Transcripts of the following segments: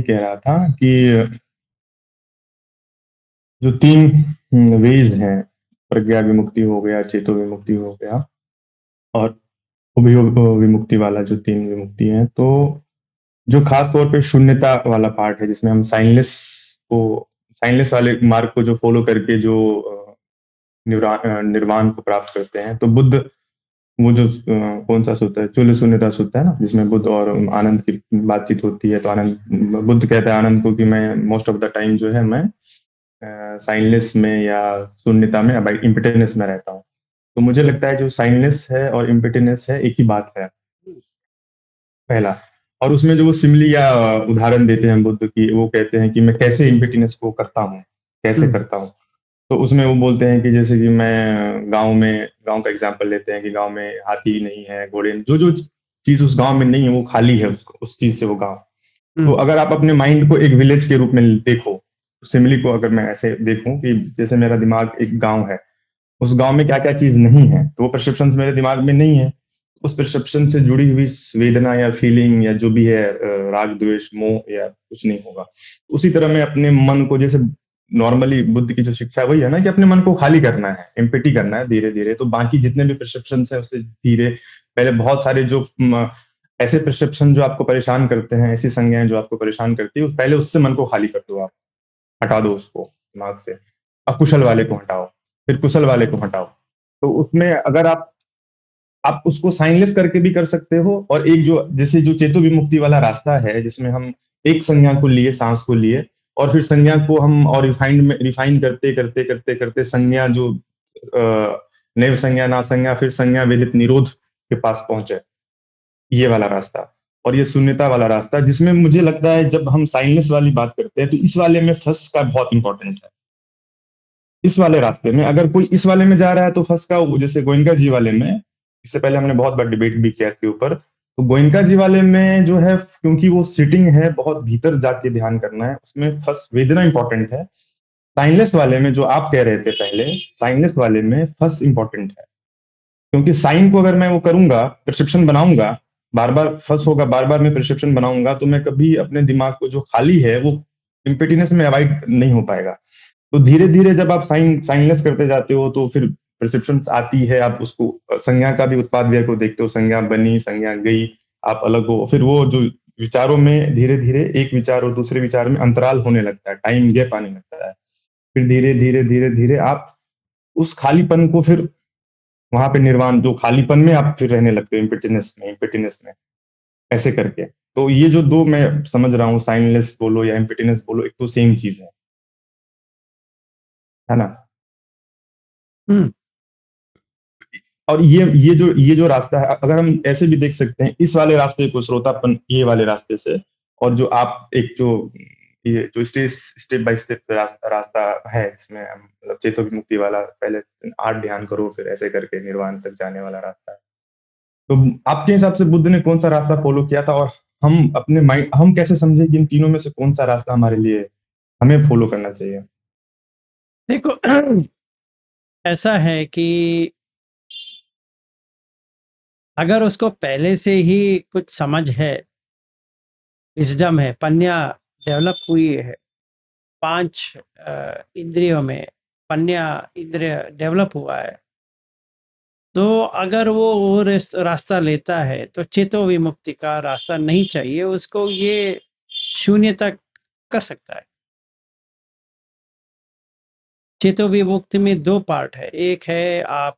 कह रहा था कि जो 3 वेज़ हैं, प्रज्ञा विमुक्ति हो गया, चेतो विमुक्ति हो गया और विमुक्ति वाला जो 3 विमुक्ति हैं, तो जो ख़ास तौर पे शून्यता वाला पार्ट है, जिसमें हम को साइनलेस वाले मार्ग को जो फ़ॉलो करके जो निर्वाण को प्राप्त करते हैं, तो बुद्ध वो जो कौन-सा सूत्र है? चूल्य शून्यता सूत्र है ना? जिसमें बुद्ध और आनंद की बातचीत होती है, तो बुद्ध कहता है आनंद को कि मैं मोस्ट ऑफ द टाइम जो है मैं साइनलेस में या शून्यता में या बाई एम्प्टीनेस में रहता हूँ। तो मुझे लगता है जो साइनलेस है और एम्प्टीनेस है, एक ही बात है, पहला। और उसमें जो वो सिमिली या उदाहरण देते हैं बुद्ध की, वो कहते हैं कि मैं कैसे एम्प्टीनेस को करता हूँ, कैसे हुँ। करता हूँ? तो उसमें वो बोलते हैं कि जैसे कि मैं गाँव का एग्ज़ाम्पल लेते हैं कि गाँव में हाथी नहीं है, घोड़े जो-जो चीज़ उस गाँव में नहीं है, वो खाली है उस चीज़ से वो गाँव। तो हुँ। अगर आप अपने माइंड को एक विलेज के रूप में देखो, सिमिली को अगर मैं ऐसे देखूँ कि जैसे मेरा दिमाग एक गाँव है, उस गाँव में क्या-क्या चीज़ नहीं है, तो वो परसेप्शंस मेरे दिमाग में नहीं है। उस परसेप्शन से जुड़ी हुई वेदना या फीलिंग या जो भी है राग, द्वेष, मोह या कुछ नहीं होगा। उसी तरह मैं अपने मन को जैसे नॉर्मली बुद्ध की जो शिक्षा है वही है ना कि अपने मन को खाली करना है, एम्प्टी करना है धीरे-धीरे, तो बाकी जितने भी परसेप्शंस हैं उससे धीरे पहले बहुत सारे जो ऐसे परसेप्शन जो आपको परेशान करते हैं, ऐसी संज्ञाएँ जो आपको परेशान करती है, पहले उससे मन को खाली कर दो आप, हटा दो उसको दिमाग से। अकुशल वाले को हटाओ, फिर कुशल वाले को हटाओ। तो उसमें अगर आप उसको साइनलेस करके भी कर सकते हो और एक जो जैसे जो चेतो विमुक्ति वाला रास्ता है, जिसमें हम एक संज्ञा को लिए, साँस को लिए और फिर संज्ञा को हम और रिफाइन करते संज्ञा जो नैव संज्ञा, ना संज्ञा, फिर संज्ञा विदित निरोध के पास पहुँचे। ये वाला रास्ता और ये शून्यता वाला रास्ता जिसमें मुझे लगता है जब हम साइनलेस वाली बात करते हैं, तो इस वाले में फँस का बहुत इम्पोर्टेंट है। इस वाले रास्ते में अगर कोई इस वाले में जा रहा है तो फँस का जैसे गोइंका जी वाले में, इससे पहले हमने बहुत बार डिबेट भी किया इसके ऊपर। तो गोइंका जी वाले में जो है क्योंकि वो सिटिंग है, बहुत भीतर जाके ध्यान करना है, उसमें फँस वेदना इम्पोर्टेंट है। साइनलेस वाले में जो आप कह रहे थे पहले, साइनलेस वाले में फँस इम्पोर्टेंट है। क्योंकि साइन को अगर मैं वो करूँगा, प्रिस्क्रिप्शन बनाऊँगा, बार-बार फँस होगा, बार-बार मैं प्रिस्क्रिप्शन बनाऊँगा, तो मैं कभी अपने दिमाग को जो खाली है, वो एम्प्टीनेस में अवॉइड नहीं हो पाएगा। तो धीरे-धीरे जब आप साइनलेस करते जाते हो, तो फिर परसेप्शंस आती है, आप उसको संज्ञा का भी उत्पाद व्यय को देखते हो, संज्ञा बनी, संज्ञा गई, आप अलग हो। फिर वो जो विचारों में धीरे-धीरे एक विचार और दूसरे विचार में अंतराल होने लगता है, टाइम गैप आने लगता है। फिर धीरे-धीरे, धीरे-धीरे आप उस खालीपन को फिर वहाँ पे निर्वाण जो खालीपन में आप फिर रहने लगते हो एम्प्टीनेस में, ऐसे करके। तो ये जो 2 मैं समझ रहा हूँ साइनलेस बोलो या एम्प्टीनेस बोलो, एक तो सेम चीज़ है ना? हुँ। और ये जो रास्ता है अगर हम ऐसे भी देख सकते हैं इस वाले रास्ते को श्रोतापन ये वाले रास्ते से और जो आप एक जो ये जो स्टेप बाय स्टेप रास्ता है जिसमें हम मतलब चेतो विमुक्ति वाला पहले 8 ध्यान करो फिर ऐसे करके निर्वाण तक जाने वाला रास्ता है। तो आपके हिसाब से बुद्ध ने कौन-सा रास्ता फ़ॉलो किया था और हम कैसे समझे कि इन तीनों में से कौन-सा रास्ता हमारे लिए हमें फ़ॉलो करना चाहिए? देखो ऐसा है कि अगर उसको पहले से ही कुछ समझ है, विज़डम है, पन्या डेवलप हुई है, 5 इंद्रियों में पन्या इंद्रिय डेवलप हुआ है, तो अगर वो रास्ता लेता है, तो चेतो विमुक्ति का रास्ता नहीं चाहिए, उसको ये शून्यता कर सकता है। चेतो विमुक्ति में 2 पार्ट है, एक है आप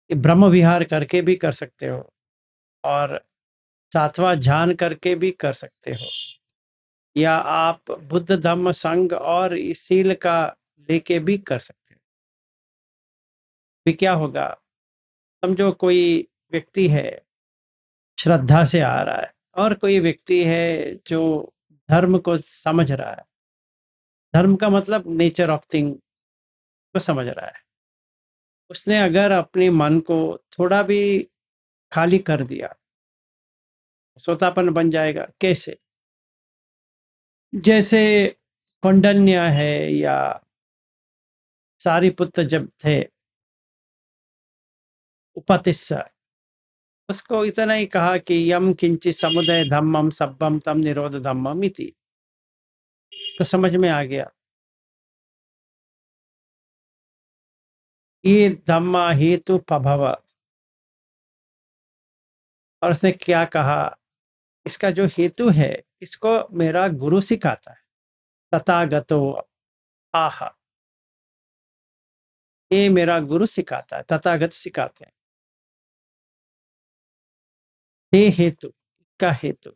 ब्रह्म विहार करके भी कर सकते हो और 7वां ध्यान करके भी कर सकते हो, या आप बुद्ध धम्म संघ और इस सील का लेके भी कर सकते हो। भी क्या होगा, समझो कोई व्यक्ति है, श्रद्धा से आ रहा है और कोई व्यक्ति है जो धर्म को समझ रहा है। धर्म का मतलब नेचर ऑफ थिंग को समझ रहा है। उसने अगर अपने मन को थोड़ा भी खाली कर दिया, सोतापन बन जाएगा। कैसे? जैसे कौंडिन्य है या सारिपुत्र जब थे, उपतिस्स उसको इतना ही कहा कि यम किंचित समुदय धम्मम सब्बम तम निरोध धम्मम इति। उसको समझ में आ गया ये धम्मा हेतु प्रभव। और उसने क्या कहा, इसका जो हेतु है इसको मेरा गुरु सिखाता है। तथागतो आह, ये मेरा गुरु सिखाता है, तथागत सिखाते हैं। ये हेतु का हेतु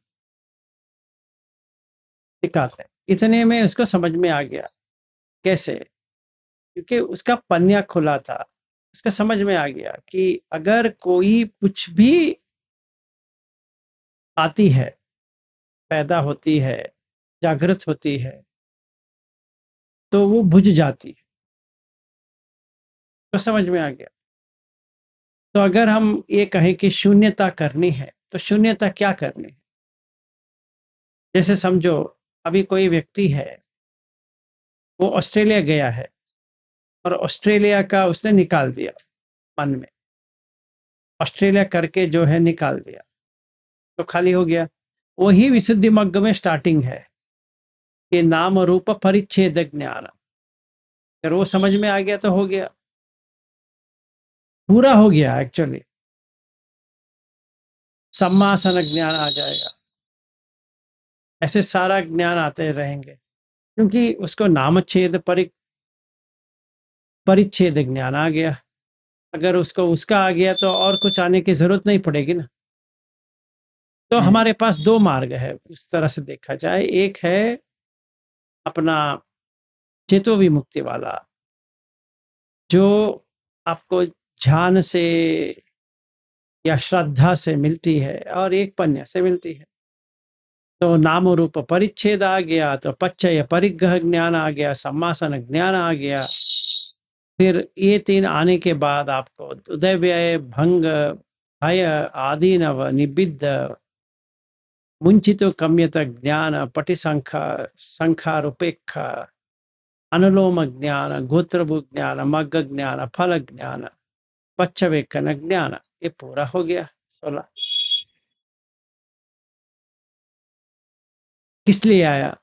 सिखाते हैं। इतने में उसको समझ में आ गया। कैसे? क्योंकि उसका पन्या खुला था। उसका समझ में आ गया कि अगर कोई कुछ भी आती है, पैदा होती है, जागृत होती है, तो वो बुझ जाती है। तो समझ में आ गया। तो अगर हम ये कहें कि शून्यता करनी है, तो शून्यता क्या करनी है? जैसे समझो अभी कोई व्यक्ति है, वो ऑस्ट्रेलिया गया है और ऑस्ट्रेलिया का उसने निकाल दिया मन में, ऑस्ट्रेलिया करके जो है निकाल दिया, तो खाली हो गया। वही विशुद्धि मग्ग में स्टार्टिंग है कि नाम रूप परिच्छेद ज्ञान। अगर वो समझ में आ गया तो हो गया, पूरा हो गया। एक्चुअली सम्मासन ज्ञान आ जाएगा। ऐसे सारा ज्ञान आते रहेंगे, क्योंकि उसको नामच्छेद परिच्छेद ज्ञान आ गया। अगर उसको उसका आ गया तो और कुछ आने की जरूरत नहीं पड़ेगी ना। तो हमारे पास दो मार्ग है उस तरह से देखा जाए। एक है अपना चेतो विमुक्ति वाला, जो आपको ध्यान से या श्रद्धा से मिलती है, और एक पन्या से मिलती है। तो नाम रूप परिच्छेद आ गया, तो पच्चय परिग्रह ज्ञान आ गया, सम्मासन ज्ञान आ गया। फिर ये तीन आने के बाद आपको उदय व्यय भंग भय आदीनव निबिद्ध मुंचितो कम्यत ज्ञान संखारुपेक्ष अनुलोम ज्ञान गोत्रभु ज्ञान मग्ग ज्ञान फल ज्ञान पच्छवेकन ज्ञान, ये पूरा हो गया 16। किस लिए आया?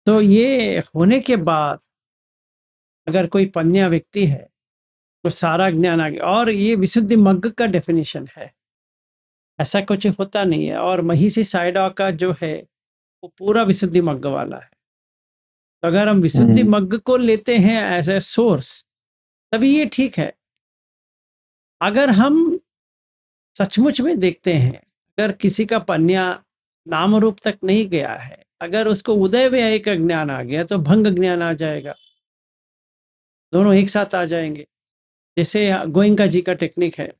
तो ये होने के बाद अगर कोई पन्या व्यक्ति है तो सारा ज्ञान आ गया। और ये विशुद्धि मग्ग का डेफिनेशन है, ऐसा कुछ होता नहीं है। और महिषी साइडा का जो है वो पूरा विशुद्धि मग्ग वाला है। तो अगर हम विशुद्धि मग्ग को लेते हैं एज ए सोर्स, तभी ये ठीक है। अगर हम सचमुच में देखते हैं, अगर किसी का पन्या नाम रूप तक नहीं गया है, अगर उसको उदय व्यय का ज्ञान आ गया तो भंग ज्ञान आ जाएगा, दोनों एक साथ आ जाएंगे। जैसे गोइंका जी का टेक्निक है,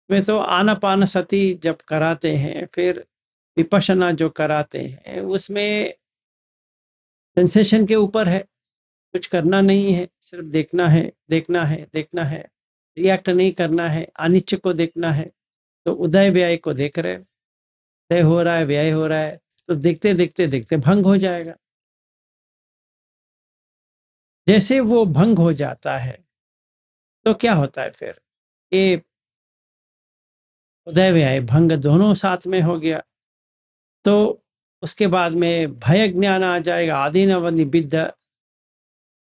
वे तो आनापान सती जब कराते हैं, फिर विपश्यना जो कराते हैं, उसमें सेंसेशन के ऊपर है, कुछ करना नहीं है, सिर्फ देखना है, देखना है, देखना है, रिएक्ट नहीं करना है, अनिच्छ को देखना है। तो उदय व्यय को देख रहे, उदय हो रहा है, व्यय हो रहा है, तो देखते देखते देखते भंग हो जाएगा। जैसे वो भंग हो जाता है तो क्या होता है? फिर ये उदय व्यय भंग दोनों साथ में हो गया। तो उसके बाद में भय ज्ञान आ जाएगा, आदीनव निबिद्ध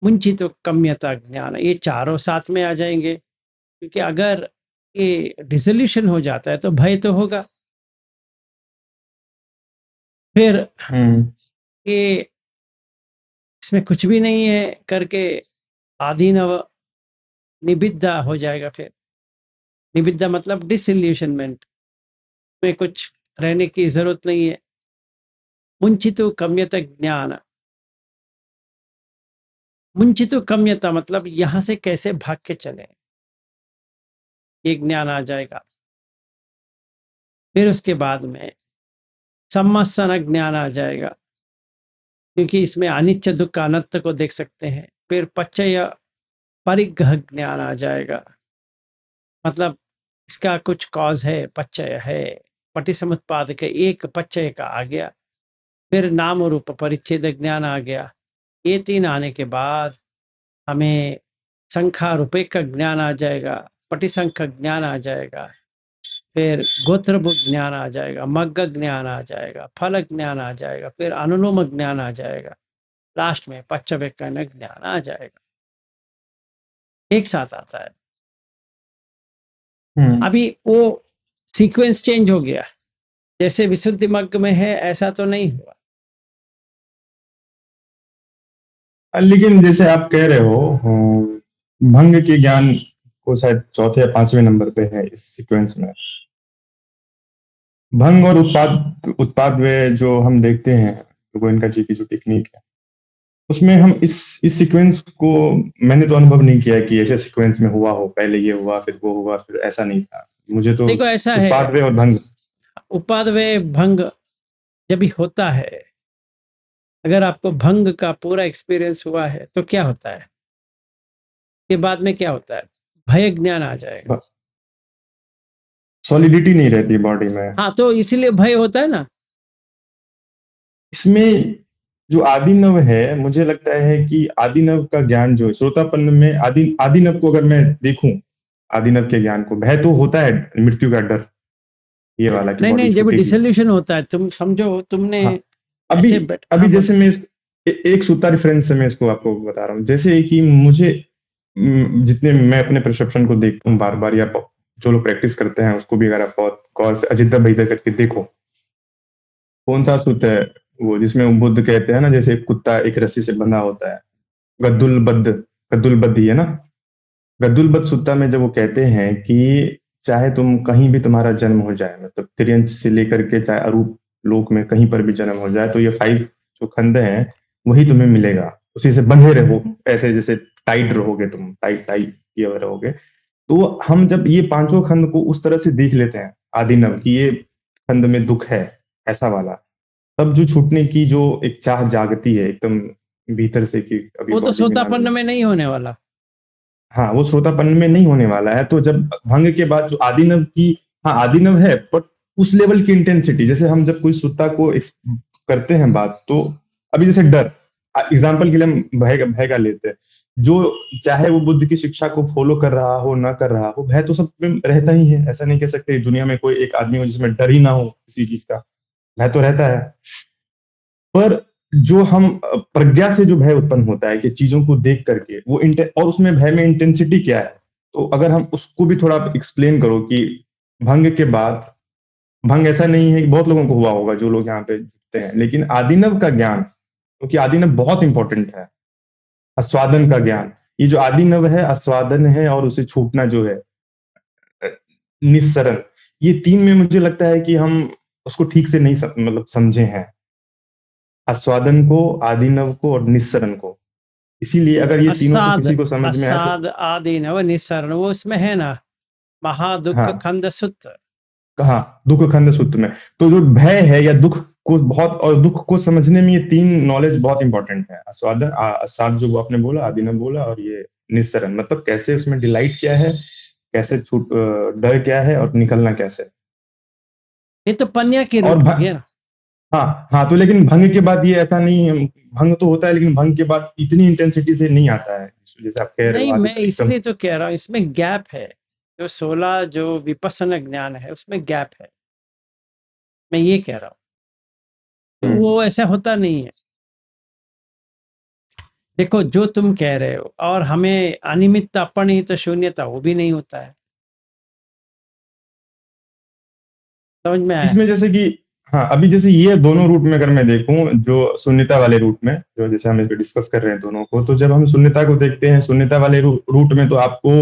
मुंचित कम्यता ज्ञान, ये चारों साथ में आ जाएंगे। क्योंकि अगर ये डिसोल्यूशन हो जाता है तो भय तो होगा। फिर ये इसमें कुछ भी नहीं है करके आदीनव निबिद्धा हो जाएगा। फिर निबिद्धा मतलब डिसोल्यूशनमेंट, में कुछ रहने की जरूरत नहीं है। मुंचितो कम्यता ज्ञान, मुंचितो कम्यता मतलब यहां से कैसे भाग के चले, ये ज्ञान आ जाएगा। फिर उसके बाद में सम्मसन ज्ञान आ जाएगा, क्योंकि इसमें अनिच्छ दुख अनंत को देख सकते हैं। फिर पच्चय परिग्रह ज्ञान आ जाएगा, मतलब इसका कुछ कॉज है, पच्चय है, पटिसमुत्पाद के एक पच्चय का आ गया। फिर नाम रूप परिच्छेद ज्ञान आ गया। ये 3 आने के बाद हमें संख्या रुपए का ज्ञान आ जाएगा, पटिसंख्या ज्ञान आ जाएगा, फिर गोत्रभुक ज्ञान आ जाएगा, मग्ग ज्ञान आ जाएगा, फल ज्ञान आ जाएगा, फिर अनुलोम ज्ञान आ जाएगा, लास्ट में पच्चवक्कन ज्ञान आ जाएगा। एक साथ आता है। अभी वो सीक्वेंस चेंज हो गया, जैसे विशुद्धि मग्ग में है ऐसा तो नहीं हुआ। लेकिन जैसे आप कह रहे हो भंग के ज्ञान को शायद चौथे या 5वें नंबर पे है इस सीक्वेंस में। भंग और उत्पाद वे जो हम देखते हैं गोयनका जी की जो टेक्निक है उसमें हम इस सीक्वेंस को मैंने तो अनुभव नहीं किया कि ऐसे सीक्वेंस में हुआ हो, पहले ये हुआ फिर वो हुआ फिर ऐसा नहीं था। मुझे तो देखो ऐसा है, उत्पाद वे और भंग, उत्पाद वे भंग जब भी होता है, अगर आपको भंग का पूरा एक्सपीरियंस हुआ है तो क्या होता है के बाद में क्या होता है, भय ज्ञान आ जाएगा। सॉलिडिटी नहीं रहती बॉडी में। हाँ, तो इसीलिए भय होता है ना। इसमें जो आदिनव है मुझे लगता है कि आदिनव का ज्ञान जो श्रोतापन्न में आदिनव को अगर मैं देखूं, आदिनव के ज्ञान को, भय तो होता है मृत्यु का डर, ये वाला कि नहीं बॉडी नहीं, जब छूटेगी। डिसोल्यूशन होता है, तुम समझो तुमने हाँ, अभी हाँ, जैसे मैं एक सूता रेफरेंस से मैं इसको आपको बता रहा हूँ। जैसे कि मुझे जितने मैं अपने परसेप्शन को देखता हूँ बार बार, या जो लोग प्रैक्टिस करते हैं उसको भी अगर आप बहुत गौर से अजिता बहिता करके देखो, कौन सा सूत्र है वो जिसमें बुद्ध कहते हैं ना, जैसे एक कुत्ता एक रस्सी से बंधा होता है, गद्दुलबद्ध ही है ना। गद्दुलबद्ध सूत्ता में जब वो कहते हैं कि चाहे तुम कहीं भी तुम्हारा जन्म हो जाए, मतलब तिर्यंश से लेकर के चाहे अरूप लोक में कहीं पर भी जन्म हो जाए, तो ये 5 जो खंड हैं वही तुम्हें मिलेगा, उसी से बंधे रहो, ऐसे जैसे टाइट रहोगे तुम, टाइट किए रहोगे। तो हम जब ये पांचों खंड को उस तरह से देख लेते हैं आदिनव की, ये खंड में दुख है ऐसा वाला, तब जो छूटने की जो एक चाह जागती है एकदम भीतर से कि अभी वो तो बॉडी में ना सोतापन्न मिले। में नहीं होने वाला। हाँ, वो श्रोतापन्न में नहीं होने वाला है। तो जब भंग के बाद जो आदिनव की, हाँ आदिनव है बट उस लेवल की इंटेंसिटी, जैसे हम जब कोई सुत्ता को करते हैं बात, तो अभी जैसे डर, एग्जाम्पल के लिए हम भय का लेते हैं, जो चाहे वो बुद्ध की शिक्षा को फॉलो कर रहा हो ना कर रहा हो, भय तो सब में रहता ही है। ऐसा नहीं कह सकते दुनिया में कोई एक आदमी हो जिसमें डर ही ना हो किसी चीज का, भय तो रहता है। पर जो हम प्रज्ञा से जो भय उत्पन्न होता है कि चीजों को देख करके वो और उसमें भय में इंटेंसिटी क्या है, तो अगर हम उसको भी थोड़ा एक्सप्लेन करो कि भंग के बाद, भंग ऐसा नहीं है कि बहुत लोगों को हुआ होगा जो लोग यहाँ पे जुटते हैं, लेकिन आदिनव का ज्ञान, क्योंकि आदिनव बहुत इंपॉर्टेंट है, आस्वादन का ज्ञान, ये जो आदिनव है आस्वादन है और उसे छूटना जो है निस्सरण, ये 3 में मुझे लगता है कि हम उसको ठीक से नहीं मतलब समझे हैं, आस्वादन को, आदिनव को और निस्सरण को। इसीलिए अगर ये तीनों को किसी को समझ में आए तो असाद आदिनव निस्सरण, वो इसमें है ना, महादुख हाँ, खंड सूत्र। कहा दुख खंड सूत्र में। तो जो भय है या दुख को बहुत, और दुख को समझने में ये 3 नॉलेज बहुत इंपॉर्टेंट है, आस्वादन, आसाद जो आपने बोला, आदिनव बोला, और ये निस्सरण, मतलब कैसे उसमें डिलाइट क्या है, कैसे छूट, डर क्या है और निकलना कैसे। ये तो पन्या की और रूट हो गया ना। हाँ हाँ, तो लेकिन भंग के बाद ये ऐसा नहीं है, भंग तो होता है लेकिन भंग के बाद इतनी इंटेंसिटी से नहीं आता है जैसे आप कह रहे हो नहीं, आदि मैं एकदम। इसलिए तो कह रहा हूँ, इसमें गैप है। जो 16 जो विपස්සना ज्ञान है उसमें गैप है, मैं ये कह रहा हूँ। तो वो ऐसा होता नहीं है। देखो जो तुम कह रहे हो, और हमें अनिमित्ता अपनिहित शून्यता वो भी नहीं होता है। समझ में आया? इसमें जैसे कि हाँ, अभी जैसे ये दोनों रूट में अगर मैं देखूं, जो शून्यता वाले रूट में, जो जैसे हम इस पे डिस्कस कर रहे हैं दोनों को, तो जब हम शून्यता को देखते हैं, शून्यता वाले रूट में, तो आपको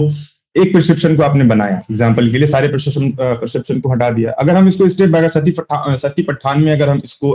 एक परसेप्शन को आपने बनाया, एग्जाम्पल के लिए सारे परसेप्शन को हटा दिया। अगर हम इसको स्टेप बाय सती पठान में अगर हम इसको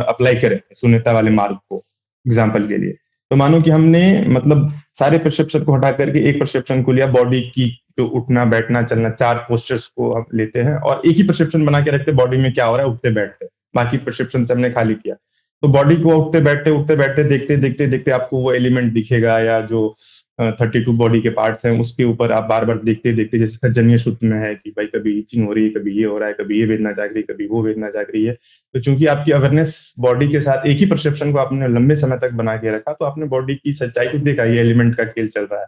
अप्लाई करें शून्यता वाले मार्ग को, एग्जाम्पल के लिए, तो मानो कि हमने मतलब सारे परसेप्शन को हटा करके एक परसेप्शन को लिया, बॉडी की जो उठना बैठना चलना, 4 पोस्चर्स को हम लेते हैं और एक ही परसेप्शन बना के रखते हैं, बॉडी में क्या हो रहा है उठते बैठते, बाकी परसेप्शन से हमने खाली किया। तो बॉडी को उठते बैठते देखते देखते देखते आपको वो एलिमेंट दिखेगा, या जो 32 बॉडी के पार्ट्स हैं, उसके ऊपर आप बार-बार देखते-देखते, जैसे जन्य सूत्र में है कि भाई कभी इचिंग हो रही है, कभी ये हो रहा है, कभी ये वेदना जाग रही है, कभी वो वेदना जाग रही है। तो चूँकि आपकी अवेयरनेस बॉडी के साथ एक ही परसेप्शन को आपने लंबे समय तक बना के रखा, तो आपने बॉडी की सच्चाई को देखा, ये एलिमेंट का खेल चल रहा है।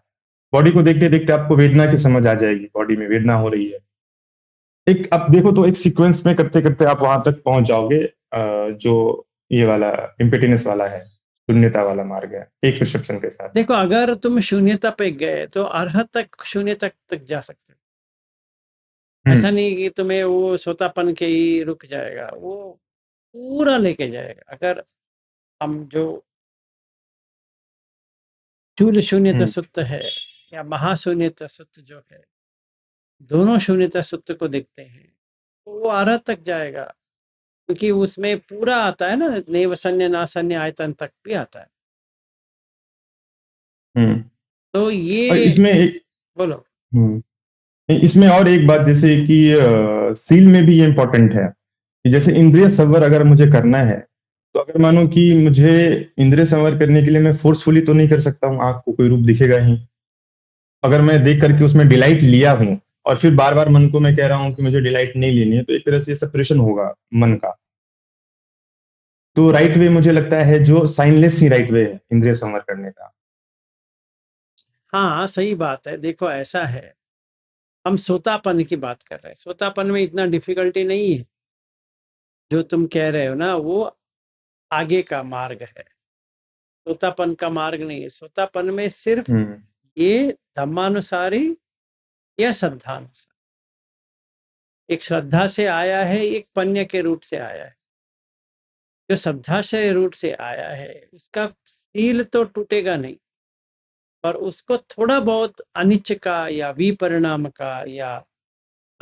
बॉडी को देखते-देखते आपको वेदना की समझ आ जाएगी, बॉडी में वेदना हो रही है। एक आप देखो तो एक सीक्वेंस में करते-करते आप वहाँ तक पहुँच जाओगे, जो ये वाला इम्पीटेंस वाला है, शून्यता वाला मार्ग है, एक परसेप्शन के साथ। देखो, अगर तुम शून्यता पे गए तो अरहत तक, शून्यता तक जा सकते हो। ऐसा हुँ, नहीं कि तुम्हें वो सोतापन के ही रुक जाएगा, वो पूरा लेके जाएगा। अगर हम जो चूल शून्यता हुँ, सुत्त है या महाशून्यता सुत्त जो है, दोनों शून्यता सुत्त को देखते हैं, तो वो अरहत तक जाएगा, क्योंकि उसमें पूरा आता है ना, नेवसन्य नासन्य आयतन तक भी आता है। हुँ। तो और ये इसमें एक बोलो। हुँ, नहीं, इसमें और एक बात, जैसे कि सील में भी ये इम्पोर्टेंट है, कि जैसे इंद्रिय संवर अगर मुझे करना है, तो अगर मानो कि मुझे इंद्रिय संवर करने के लिए मैं फ़ोर्सफुली तो नहीं कर सकता हूँ, आँख को कोई रूप दिखेगा ही। अगर मैं देख कर के उसमें डिलाइट लिया हूँ और फिर बार-बार मन को मैं कह रहा हूँ कि मुझे डिलाइट नहीं लेनी है, तो एक तरह से सेपरेशन होगा मन का। तो राइट वे मुझे लगता है जो साइनलेस ही राइट वे है इंद्रिय संवर करने का। हाँ, सही बात है। देखो, ऐसा है, हम सोतापन की बात कर रहे हैं। सोतापन में इतना डिफिकल्टी नहीं है जो तुम कह रहे हो ना, वो आगे का मार्ग है। सोतापन का मार्ग नहीं है। सोतापन में सिर्फ हुँ, ये धम्मानुसारी या श्रद्धानुसार, एक श्रद्धा से आया है, एक पन्य के रूट से आया है। जो श्रद्धा से रूट से आया है उसका सील तो टूटेगा नहीं, पर उसको थोड़ा बहुत अनिच्च का या विपरिणाम का या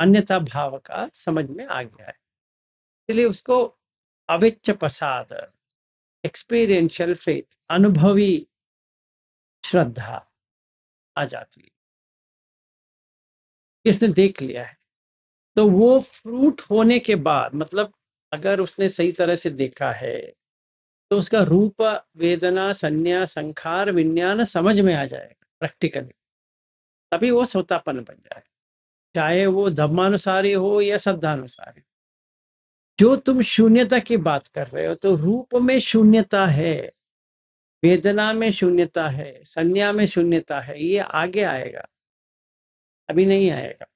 अन्यथा भाव का समझ में आ गया है, इसलिए उसको अविच्छ प्रसाद, एक्सपीरियंशियल फेथ, अनुभवी श्रद्धा आ जाती है। इसने देख लिया है, तो वो फ्रूट होने के बाद, मतलब अगर उसने सही तरह से देखा है, तो उसका रूप, वेदना, संज्ञा, संखार, विज्ञान समझ में आ जाएगा प्रैक्टिकली। तभी वो सोतापन बन जाए, चाहे वो धर्मानुसारी हो या शब्दानुसारी। जो तुम शून्यता की बात कर रहे हो, तो रूप में शून्यता है, वेदना में शून्यता है, संज्ञा में शून्यता है, ये आगे आएगा, अभी नहीं आएगा।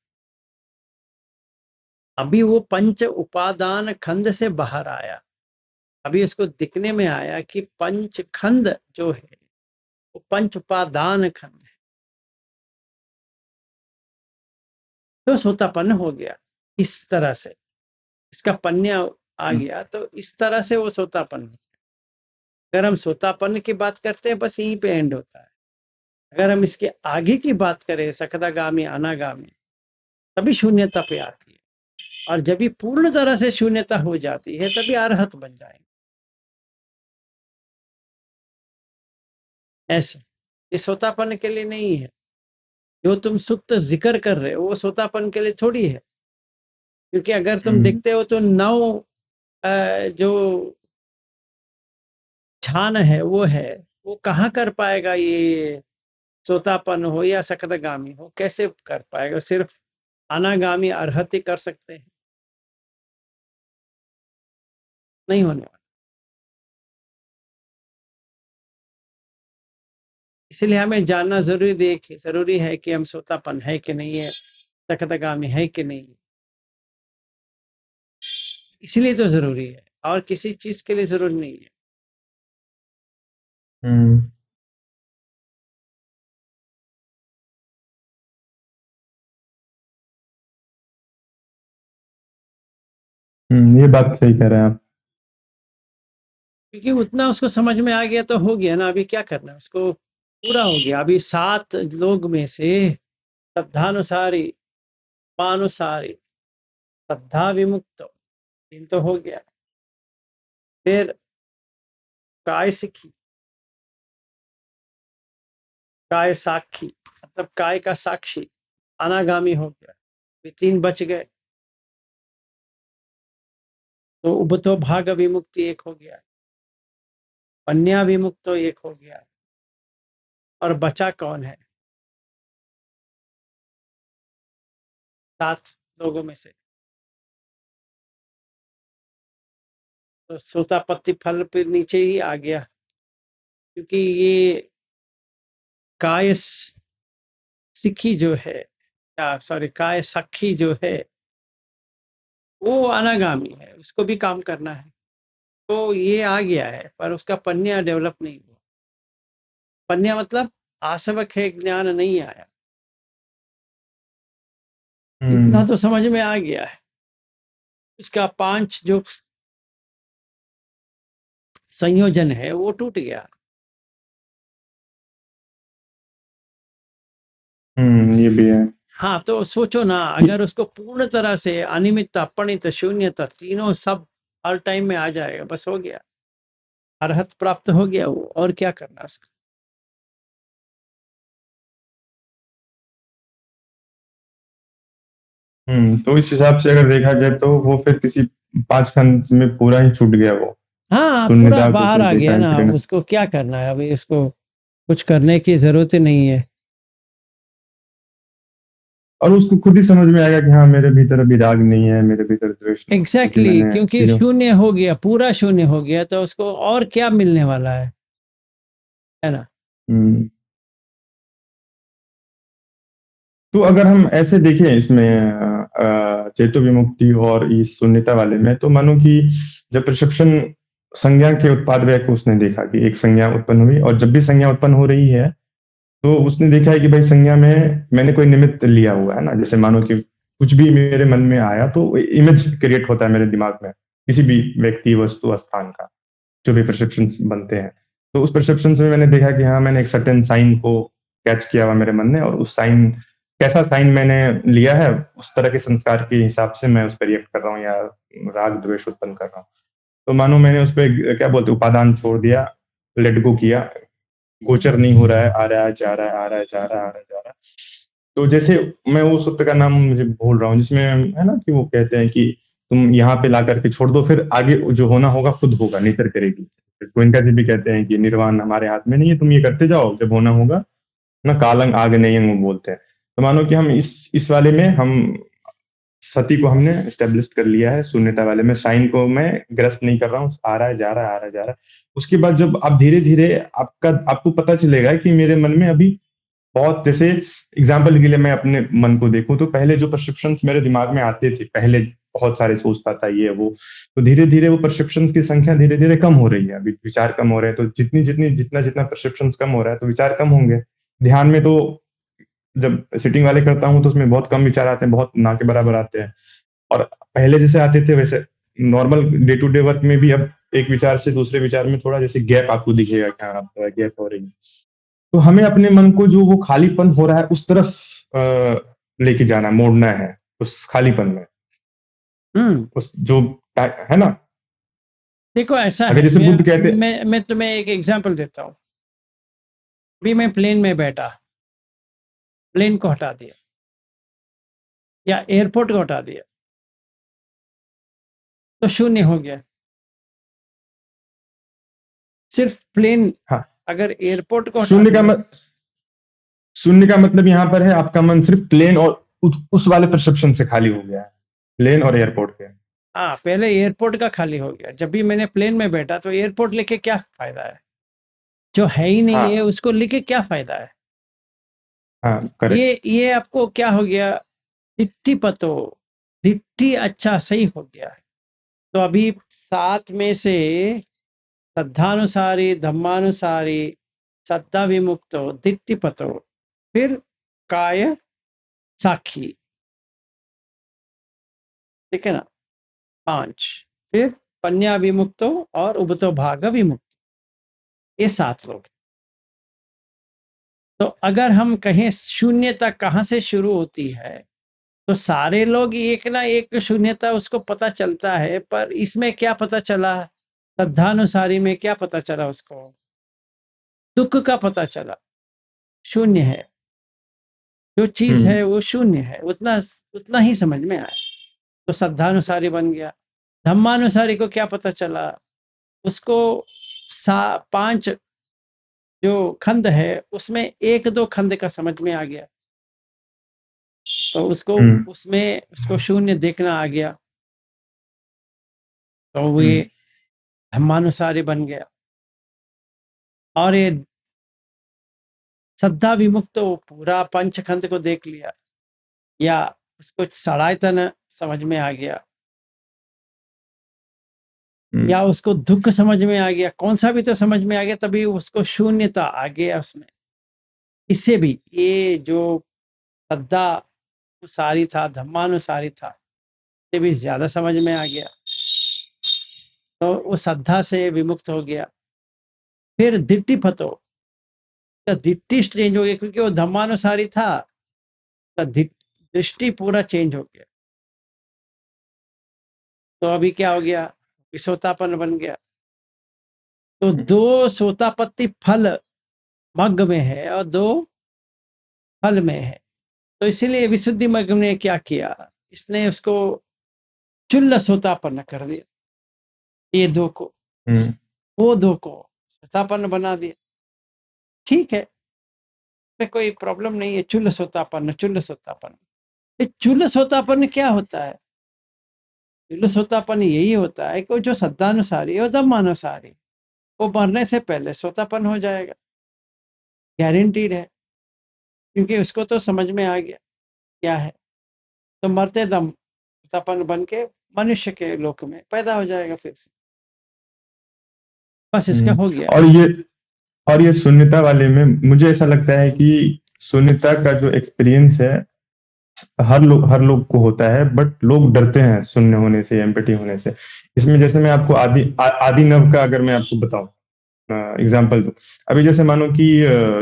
अभी वो पंच उपादान खंड से बाहर आया, अभी उसको दिखने में आया कि पंच खंड जो है वो पंच उपादान खंड है, तो सोतापन हो गया इस तरह से, इसका पन्या आ हुँ, गया, तो इस तरह से वो सोतापन हो गया। अगर हम सोतापन की बात करते हैं, बस यहीं पे एंड होता है। अगर हम इसके आगे की बात करें, सकदागामी, अनागामी, तभी शून्यता पे आती है, और जब भी पूर्ण तरह से शून्यता हो जाती है, तभी अरहत बन जाएंगे। ऐसे ये सोतापन के लिए नहीं है। जो तुम सुप्त जिक्र कर रहे हो वो सोतापन के लिए थोड़ी है, क्योंकि अगर तुम हुँ, देखते हो तो 9 जो ध्यान है वो है, वो कहाँ कर पाएगा, ये सोतापन हो या सकदगामी हो, कैसे कर पाएगा? सिर्फ अनागामी अरहत ही कर सकते हैं, नहीं होने वाला। इसलिए हमें जानना जरूरी है कि हम सोतापन है कि नहीं है, सकदगामी है कि नहीं है। इसलिए तो जरूरी है, और किसी चीज के लिए जरूरी नहीं है। हुँ, ये बात सही कह रहे हैं आप। क्योंकि उतना उसको समझ में आ गया तो हो गया ना, अभी क्या करना है उसको, पूरा हो गया। अभी 7 लोग में से श्रद्धानुसारी, पानुसारी, श्रद्धा विमुक्त, 3 तो हो गया। फिर काय सिखी, काय साक्षी, मतलब काय का साक्षी, अनागामी हो गया, ये 3 बच गए। तो उबतो भाग विमुक्ति एक हो गया, अन्या विमुक्तो एक हो गया, और बचा कौन है 7 लोगों में से? तो सोतापत्ती फल पे नीचे ही आ गया, क्योंकि ये काय सिक्खी जो है, या सॉरी काय सखी जो है, वो अनागामी है, उसको भी काम करना है। तो ये आ गया है, पर उसका पन्या डेवलप नहीं हुआ। पन्या मतलब आसवक है, ज्ञान नहीं आया। इतना तो समझ में आ गया है। इसका 5 जो संयोजन है वो टूट गया। ये भी है। हाँ, तो सोचो ना, अगर उसको पूर्ण तरह से अनिमित, अपणित, शून्यता तीनों सब हर टाइम में आ जाएगा, बस हो गया, अरहत प्राप्त हो गया वो, और क्या करना उसका। तो इस हिसाब से अगर देखा जाए तो वो फिर किसी 5 खंड में पूरा ही छूट गया वो। हाँ, पूरा शून्यता को बाहर फिर आ देखा गया है ना, कि उसको क्या करना है अभी, उसको कुछ करने की जरूरत ही नहीं है। और उसको खुद ही समझ में आएगा कि हाँ मेरे भीतर अभी राग नहीं है, मेरे भीतर द्वेष नहीं है, क्योंकि एग्जैक्टली, मैंने क्योंकि चीजों। शून्य हो गया, पूरा शून्य हो गया, तो उसको और क्या मिलने वाला है ना। हम्म, तो अगर हम ऐसे देखें इसमें चेतो विमुक्ति और इस शून्यता वाले में, तो मानो कि जब परसेप्शन संज्ञा के उत्पाद व्यय को उसने देखा कि एक संज्ञा उत्पन्न हुई, और जब भी संज्ञा उत्पन्न हो रही है तो उसने देखा है कि भाई संज्ञा में मैंने कोई निमित्त लिया हुआ है ना। जैसे मानो कि कुछ भी मेरे मन में आया तो इमेज क्रिएट होता है मेरे दिमाग में, किसी भी व्यक्ति, वस्तु, स्थान का, जो भी परसेप्शन बनते हैं। तो उस परसेप्शन में मैंने देखा कि हाँ मैंने एक सर्टेन साइन को कैच किया हुआ मेरे मन में, और उस साइन, कैसा साइन मैंने लिया है, उस तरह के संस्कार के हिसाब से मैं उस पर रिएक्ट कर रहा हूँ या राग द्वेष उत्पन्न कर रहा हूँ। तो मानो मैंने उस पर क्या बोलते उपादान छोड़ दिया, लेट गो किया, गोचर नहीं हो रहा है, आ रहा है जा रहा है, आ रहा है जा रहा है, आ रहा है जा रहा है। तो जैसे मैं वो सूत्र का नाम मुझे भूल रहा हूँ, जिसमें है ना कि वो कहते हैं कि तुम यहाँ पे ला करके छोड़ दो, फिर आगे जो होना होगा खुद होगा, नेचर करेगी। गोयनका जी भी कहते हैं कि निर्वाण हमारे हाथ में नहीं है, तुम ये करते जाओ, जब होना होगा ना, कालंग आग नहीं वो बोलते हैं। तो मानो कि हम इस वाले में हम सती को हमने स्टेब्लिश कर लिया है, शून्यता वाले में साइन को मैं ग्रस्त नहीं कर रहा हूँ, आ रहा है जा रहा है, आ रहा है जा रहा है। उसके बाद जब आप धीरे धीरे आपको पता चलेगा कि मेरे मन में अभी बहुत, जैसे एग्जाम्पल के लिए मैं अपने मन को देखूं, तो पहले जो परसेप्शंस मेरे दिमाग में आते थे, पहले बहुत सारे सोचता था ये वो, तो धीरे धीरे वो परसेप्शंस की संख्या धीरे धीरे कम हो रही है, अभी विचार कम हो रहे हैं। तो जितना जितना परसेप्शंस कम हो रहा है तो विचार कम होंगे। ध्यान में तो जब सिटिंग वाले करता हूँ तो उसमें बहुत कम विचार आते हैं, बहुत ना के बराबर आते हैं। और पहले जैसे आते थे वैसे normal day to day work में भी अब एक विचार से दूसरे विचार में थोड़ा जैसे गैप आपको दिखेगा, क्या आप गैप हो रही है। तो हमें अपने मन को जो वो खालीपन हो रहा है उस तरफ लेके जाना, मोड़ना है उस खालीपन में, हम्म उस जो है ना। देखो, ऐसा अगर है, जैसे बुद्ध कहते। मैं तुम्हें एक एग्जांपल देता हूँ। अभी मैं प्लेन में बैठा, प्लेन को हटा दिया या एयरपोर्ट को हटा दिया, तो शून्य हो गया। सिर्फ प्लेन, हाँ, अगर एयरपोर्ट को हटा शून्य का दिया। मत शून्य का मतलब यहाँ पर है आपका मन सिर्फ प्लेन और उस वाले परसेप्शन से खाली हो गया है, प्लेन और एयरपोर्ट के। हाँ, पहले एयरपोर्ट का खाली हो गया। जब भी मैंने प्लेन में बैठा तो एयरपोर्ट लेके क्या फायदा है, जो है ही नहीं है हाँ उसको लेके क्या फायदा है। हाँ, करेक्ट। ये आपको क्या हो गया, दिट्ठी पतो, दिट्ठी अच्छा सही हो गया है। तो अभी 7 में से श्रद्धानुसारी, धम्मानुसारी, श्रद्धा विमुक्तो, दिट्ठी पतो, फिर काय साखी, ठीक है ना, 5, फिर पन्या विमुक्तो और उबतो भाग विमुक्त, ये 7 लोग। तो अगर हम कहें शून्यता कहाँ से शुरू होती है, तो सारे लोग एक ना एक शून्यता उसको पता चलता है, पर इसमें क्या पता चला, श्रद्धानुसारी में क्या पता चला उसको, दुख का पता चला, शून्य है, जो चीज हम्म है वो शून्य है, उतना उतना ही समझ में आया, तो श्रद्धानुसारी बन गया। धम्मानुसारी को क्या पता चला, उसको 5 जो खंड है उसमें एक दो खंड का समझ में आ गया, तो उसको हम्म, उसमें उसको शून्य देखना आ गया, तो वो हम्म, ये धम्मानुसारी बन गया। और ये श्रद्धा विमुक्त तो पूरा पंचखंड को देख लिया, या उसको सड़ायतन समझ में आ गया, या उसको दुख समझ में आ गया, कौन सा भी तो समझ में आ गया, तभी उसको शून्यता आ गया उसमें। इससे भी ये जो श्रद्धा अनुसारी था, धम्मानुसारी था, से भी ज्यादा समझ में आ गया, तो वो श्रद्धा से विमुक्त हो गया। फिर दिट्टी फतो, तो दिट्टी चेंज हो गया, क्योंकि वो धम्मानुसारी था, तो दृष्टि पूरा चेंज हो गया। तो अभी क्या हो गया, विसोतापन बन गया। तो दो सोतापत्ति फल मग्ग में है और दो फल में है, तो इसीलिए विशुद्धि मग्ग ने क्या किया, इसने उसको चुल्ल सोतापन्न कर दिया, ये दो को, हम्म, वो दो को सोतापन्न बना दिया। ठीक है, इसमें कोई प्रॉब्लम नहीं है, चुल्ल सोतापन्न, चुल्ल सोतापन्न। ये चुल्ल सोतापन्न क्या होता है? चुल्ल सोतापन्न यही होता है कि वो जो सद्दानुसारी है, वो धम्मानुसारी, वो मरने से पहले सोतापन्न हो जाएगा, गारंटीड है, क्योंकि उसको तो समझ में आ गया क्या है, तो मरते दम सोतापन्न बन के मनुष्य के लोक में पैदा हो जाएगा फिर से, बस इसका हम्म। हो गया। और ये शून्यता वाले में मुझे ऐसा लगता है कि शून्यता का जो एक्सपीरियंस है हर लोग को होता है, बट लोग डरते हैं शून्य होने से, एम्पैथी होने से। इसमें जैसे मैं आपको आदि नव का अगर मैं आपको बताऊं एग्जाम्पल दूं। अभी जैसे मानो कि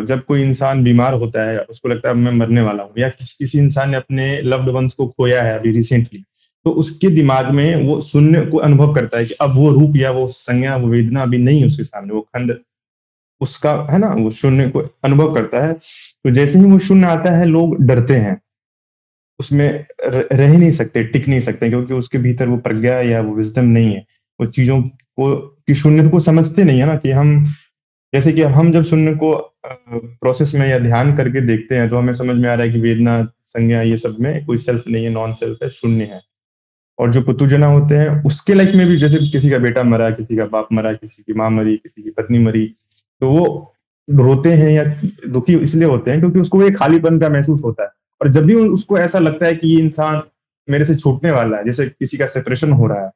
जब कोई इंसान बीमार होता है, उसको लगता है अब मैं मरने वाला हूँ, या किसी इंसान ने अपने लव्ड वंस को खोया है अभी रिसेंटली, तो उसके दिमाग में वो शून्य को अनुभव करता है कि अब वो रूप या वो संज्ञा, वो वेदना अभी नहीं है उसके सामने, वो खंड उसका है ना, वो शून्य को अनुभव करता है। तो जैसे ही वो शून्य आता है, लोग डरते हैं, उसमें रह ही नहीं सकते, टिक नहीं सकते, क्योंकि उसके भीतर वो प्रज्ञा या वो विजडम नहीं है। वो चीजों को की शून्य को समझते नहीं है ना, कि हम जैसे कि हम जब शून्य को प्रोसेस में या ध्यान करके देखते हैं, तो हमें समझ में आ रहा है कि वेदना, संज्ञा, ये सब में कोई सेल्फ नहीं है, नॉन सेल्फ है, शून्य है। और जो पुतुजना होते हैं उसके लाइफ में भी, जैसे किसी का बेटा मरा, किसी का बाप मरा, किसी की माँ मरी, किसी की पत्नी मरी, तो वो रोते हैं या दुखी इसलिए होते हैं क्योंकि उसको एक खालीपन का महसूस होता है। और जब भी उसको ऐसा लगता है कि ये इंसान मेरे से छूटने वाला है, जैसे किसी का सेपरेशन हो रहा है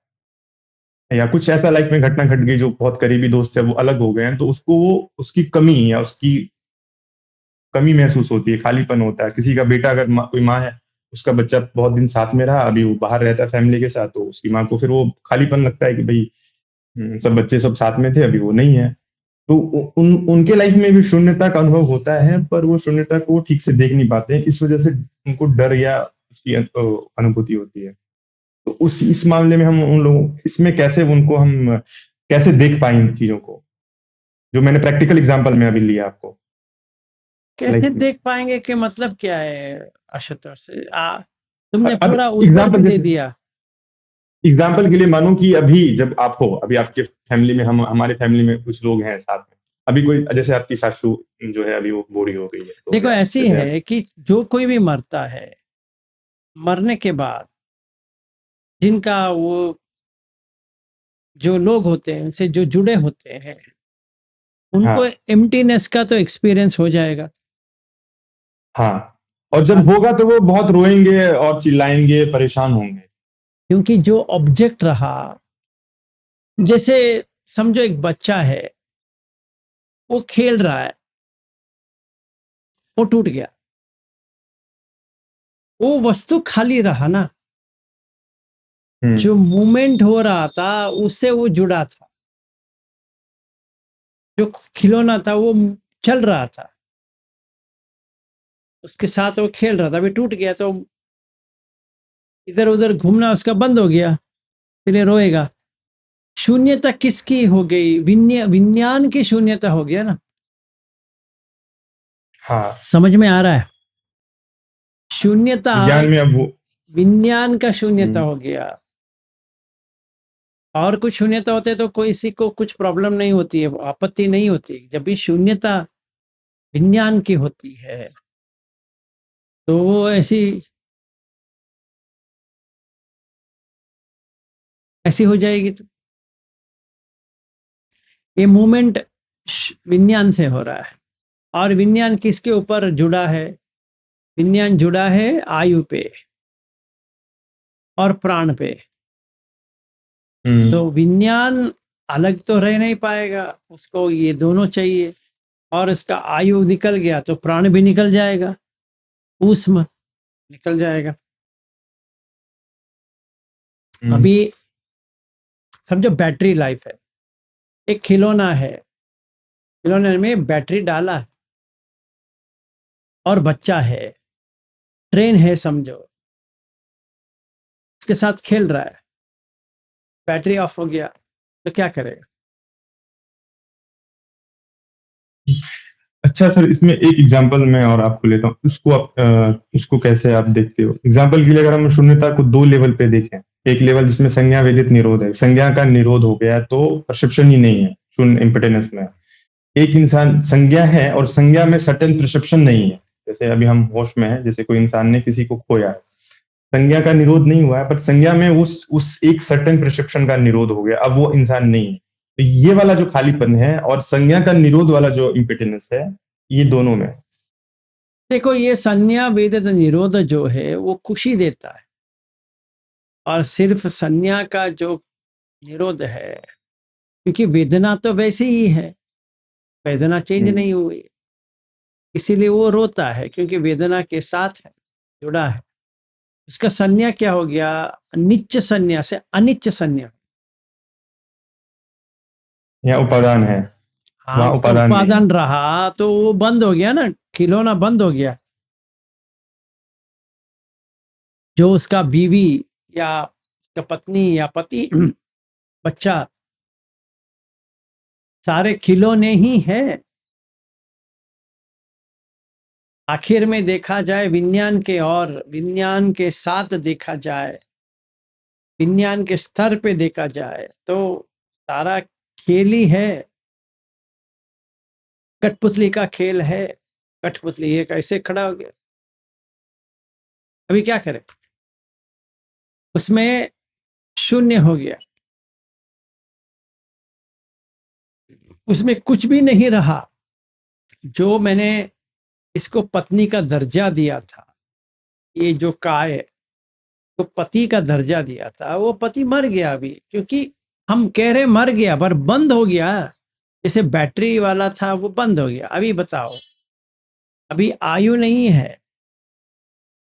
या कुछ ऐसा लाइफ में घटना घट गई, जो बहुत करीबी दोस्त है वो अलग हो गए हैं, तो उसको वो उसकी कमी या उसकी कमी महसूस होती है, खालीपन होता है। किसी का बेटा, अगर कोई माँ है, उसका बच्चा बहुत दिन साथ में रहा, अभी वो बाहर रहता है फैमिली के साथ, तो उसकी माँ को फिर वो खालीपन लगता है कि भाई सब बच्चे सब साथ में थे, अभी वो नहीं है। तो उनके लाइफ में भी शून्यता का अनुभव होता है, पर वो शून्यता को ठीक से देख नहीं पाते हैं, इस वजह से उनको डर या उसकी अनुभूति होती है। तो उस इस मामले में हम उन लोगों इसमें कैसे उनको हम कैसे देख पाए इन चीजों को, जो मैंने प्रैक्टिकल एग्जांपल में अभी लिया आपको कैसे लाइफ में। देख पाएंगे कि मतलब क्या है आशुतोष? तुमने अब पूरा उत्तर भी एग्जांपल दे जैसे दिया। एग्जाम्पल के लिए मानो कि अभी जब आप हो, अभी आपके फैमिली में, हम हमारे फैमिली में कुछ लोग हैं साथ में, अभी कोई जैसे आपकी सासू जो है अभी वो बूढ़ी हो गई है, तो देखो या ऐसी जैसे है कि जो कोई भी मरता है, मरने के बाद जिनका वो जो लोग होते हैं उनसे जो जुड़े होते हैं, उनको हाँ, एम्प्टीनेस का तो एक्सपीरियंस हो जाएगा। हाँ, और हाँ, जब होगा तो वो बहुत रोएंगे और चिल्लाएंगे, परेशान होंगे। क्योंकि जो ऑब्जेक्ट रहा, जैसे समझो एक बच्चा है, वो खेल रहा है, वो टूट गया, वो वस्तु खाली रहा ना, हम्म, जो मूवमेंट हो रहा था उससे वो जुड़ा था, जो खिलौना था वो चल रहा था, उसके साथ वो खेल रहा था, अभी टूट गया तो इधर उधर घूमना उसका बंद हो गया, इसलिए रोएगा। शून्यता किसकी हो गई? विज्ञान की शून्यता हो गया ना। हाँ, समझ में आ रहा है? शून्यता, विज्ञान में अब वो विज्ञान का शून्यता हम्म, हो गया। और कुछ शून्यता होते तो कोई किसी को कुछ प्रॉब्लम नहीं होती है, आपत्ति नहीं होती। जब भी शून्यता विज्ञान की होती है, तो वो ऐसी ऐसी हो जाएगी। तो ये मूवमेंट विज्ञान से हो रहा है। और विज्ञान किसके ऊपर जुड़ा है? विज्ञान जुड़ा है आयु पे और प्राण पे। तो विज्ञान अलग तो रह नहीं पाएगा, उसको ये दोनों चाहिए। और इसका आयु निकल गया तो प्राण भी निकल जाएगा, ऊष्म निकल जाएगा। अभी समझो बैटरी लाइफ है, एक खिलौना है, खिलौने में बैटरी डाला है और बच्चा है, ट्रेन है समझो, उसके साथ खेल रहा है, बैटरी ऑफ हो गया तो क्या करेगा? अच्छा सर, इसमें एक एग्जांपल मैं और आपको लेता हूँ, उसको कैसे आप देखते हो? एग्जांपल के लिए अगर हम शून्यता को 2 लेवल पे देखें, एक लेवल जिसमें संज्ञा वेदित निरोध है, संज्ञा का निरोध हो गया तो परसेप्शन ही नहीं है, शून्य इम्पिडेंस में। एक इंसान संज्ञा है और संज्ञा में सर्टेन परसेप्शन नहीं है। जैसे अभी हम होश में हैं, जैसे कोई इंसान ने किसी को खोया है, संज्ञा का निरोध नहीं हुआ है, पर संज्ञा में उस एक सर्टेन परसेप्शन का निरोध हो गया, अब वो इंसान नहीं है। तो ये वाला जो खालीपन है और संज्ञा का निरोध वाला जो इम्पिडेंस है, ये दोनों में। देखो, ये संज्ञा वेदित निरोध जो है वो खुशी देता है, और सिर्फ संज्ञा का जो निरोध है, क्योंकि वेदना तो वैसी ही है, वेदना चेंज नहीं हुई, इसीलिए वो रोता है, क्योंकि वेदना के साथ है, जुड़ा है। उसका संज्ञा क्या हो गया? नित्य संज्ञा से अनित्य संज्ञा। यहाँ उपादान है, हाँ, वहां उसका उपादान नहीं है। उपादान रहा तो वो बंद हो गया ना, खिलौना बंद हो गया। जो उसका बीवी या उसका पत्नी या पति बच्चा, सारे खिलौने ही हैं। आखिर में देखा जाए विज्ञान के, और विज्ञान के साथ देखा जाए, विज्ञान के स्तर पे देखा जाए, तो सारा खेल ही है, कठपुतली का खेल है। कठपुतली एक ऐसे खड़ा हो गया, अभी क्या करें? उसमें शून्य हो गया, उसमें कुछ भी नहीं रहा। जो मैंने इसको पत्नी का दर्जा दिया था, ये जो काय तो पति का दर्जा दिया था, वो पति मर गया अभी, क्योंकि हम कह रहे मर गया पर बंद हो गया। जैसे बैटरी वाला था वो बंद हो गया। अभी बताओ, अभी आयु नहीं है,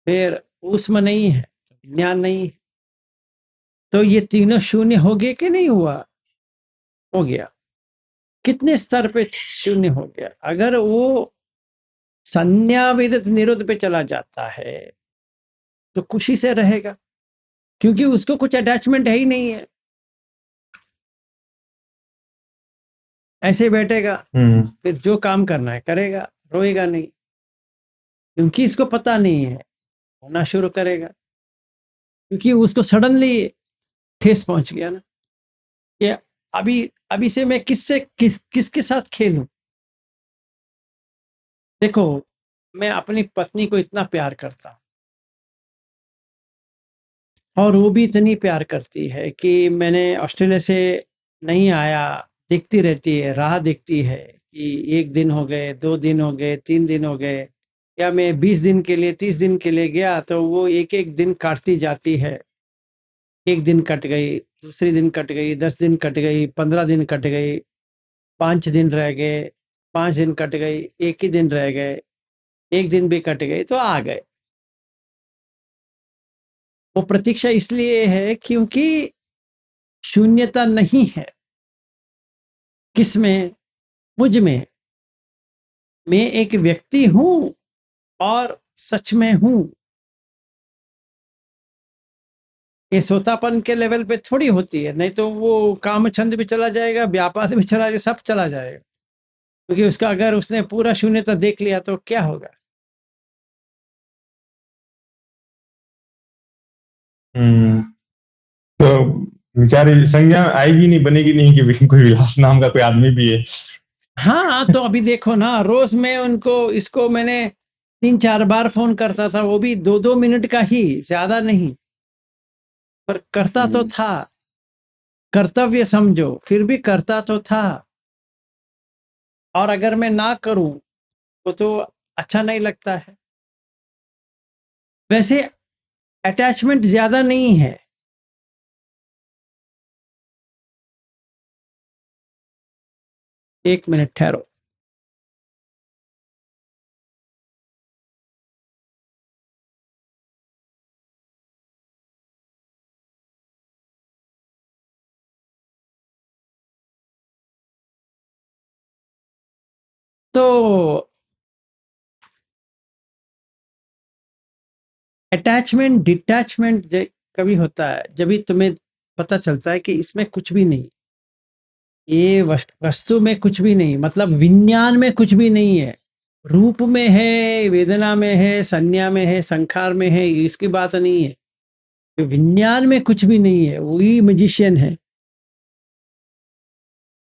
फिर ऊष्म नहीं है, ज्ञान नहीं है, तो ये तीनों शून्य हो गए कि नहीं हुआ? हो गया। कितने स्तर पे शून्य हो गया? अगर वो संज्ञा विदित निरुद्ध पे चला जाता है तो खुशी से रहेगा, क्योंकि उसको कुछ अटैचमेंट है ही नहीं है। ऐसे बैठेगा, फिर जो काम करना है करेगा, रोएगा नहीं, क्योंकि इसको पता नहीं है। होना शुरू करेगा, क्योंकि उसको सडनली ठेस पहुंच गया ना, कि अभी अभी से मैं किसके साथ खेलूं? देखो, मैं अपनी पत्नी को इतना प्यार करता हूं, और वो भी इतनी प्यार करती है कि मैंने ऑस्ट्रेलिया से नहीं आया, देखती रहती है, राह देखती है कि 1 दिन हो गए, 2 दिन हो गए, 3 दिन हो गए, या मैं 20 दिन के लिए, 30 दिन के लिए गया तो वो एक दिन काटती जाती है। 1 दिन कट गई, दूसरी दिन कट गई, 10 दिन कट गई, 15 दिन कट गई, 5 दिन रह गए, 5 दिन कट गई, 1 ही दिन रह गए, 1 दिन भी कट गई तो आ गए। वो प्रतीक्षा इसलिए है क्योंकि शून्यता नहीं है। किसमें? मुझ में। मैं एक व्यक्ति हूं और सच में हूं। ये सोतापन के लेवल पे थोड़ी होती है, नहीं तो वो काम छंद भी चला जाएगा, व्यापार भी चला जाएगा, सब चला जाएगा, क्योंकि उसका अगर उसने पूरा शून्यता देख लिया तो क्या होगा? तो विचार संज्ञा आएगी नहीं, बनेगी नहीं कि कोई विलास नाम का कोई आदमी भी है। हाँ, तो अभी देखो ना, रोज मैं उनको इसको मैंने 3-4 बार फ़ोन करता था, वो भी 2-2 मिनट का ही, ज़्यादा नहीं, पर करता तो हुँ, था। कर्तव्य समझो, फिर भी करता तो था। और अगर मैं ना करूँ, तो अच्छा नहीं लगता है। वैसे अटैचमेंट ज़्यादा नहीं है। 1 मिनट ठहरो। तो अटैचमेंट, डिटैचमेंट कभी होता है, जब भी तुम्हें पता चलता है कि इसमें कुछ भी नहीं, ये वस्तु में कुछ भी नहीं, मतलब विज्ञान में कुछ भी नहीं है। रूप में है, वेदना में है, संज्ञा में है, संखार में है, इसकी बात नहीं है। तो विज्ञान में कुछ भी नहीं है, वही मैजिशियन है।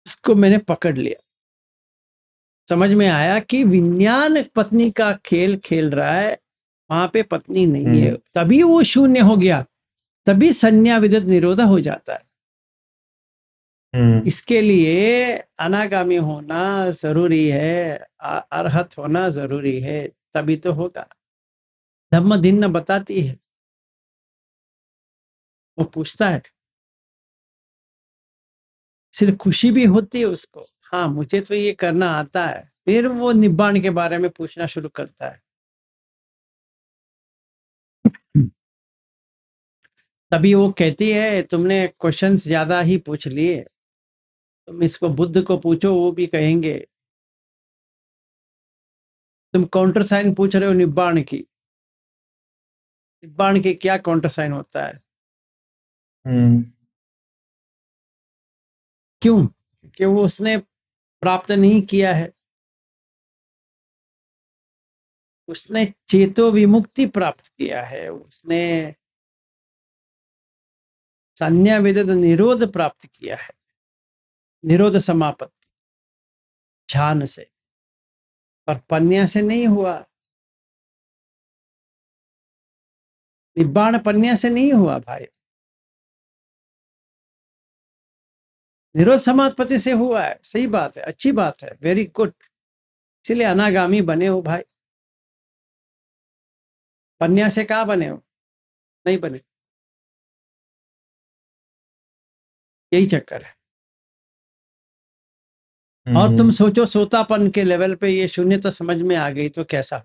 उसको मैंने पकड़ लिया। समझ में आया कि विज्ञान पत्नी का खेल खेल रहा है, वहां पे पत्नी नहीं है, हुँ, तभी वो शून्य हो गया, तभी संज्ञा विदित निरोधा हो जाता है। हुँ, इसके लिए अनागामी होना जरूरी है, अरहत होना जरूरी है, तभी तो होगा। धम्म धिन्न बताती है, वो पूछता है, सिर्फ खुशी भी होती है उसको, हाँ मुझे तो ये करना आता है, फिर वो निब्बाण के बारे में पूछना शुरू करता है। तभी वो कहती है, तुमने क्वेश्चंस ज्यादा ही पूछ लिए, तुम इसको बुद्ध को पूछो, वो भी कहेंगे। तुम काउंटर साइन पूछ रहे हो निब्बाण की, निब्बाण की क्या काउंटर साइन होता है? हुँ, क्यों? क्योंकि वो उसने प्राप्त नहीं किया है, उसने चेतो विमुक्ति प्राप्त किया है, उसने संज्ञा विदित निरोध प्राप्त किया है, निरोध समापत्ति ध्यान से, पर पन्या से नहीं हुआ। निब्बाण पन्या से नहीं हुआ भाई, निरोध समापत्ति से हुआ है। सही बात है, अच्छी बात है, वेरी गुड। इसलिए अनागामी बने हो भाई। पन्या से कहाँ बने हो? नहीं बने, यही चक्कर है। हुँ, और तुम हुँ। सोचो, सोतापन के लेवल पे ये शून्यता समझ में आ गई तो कैसा हो?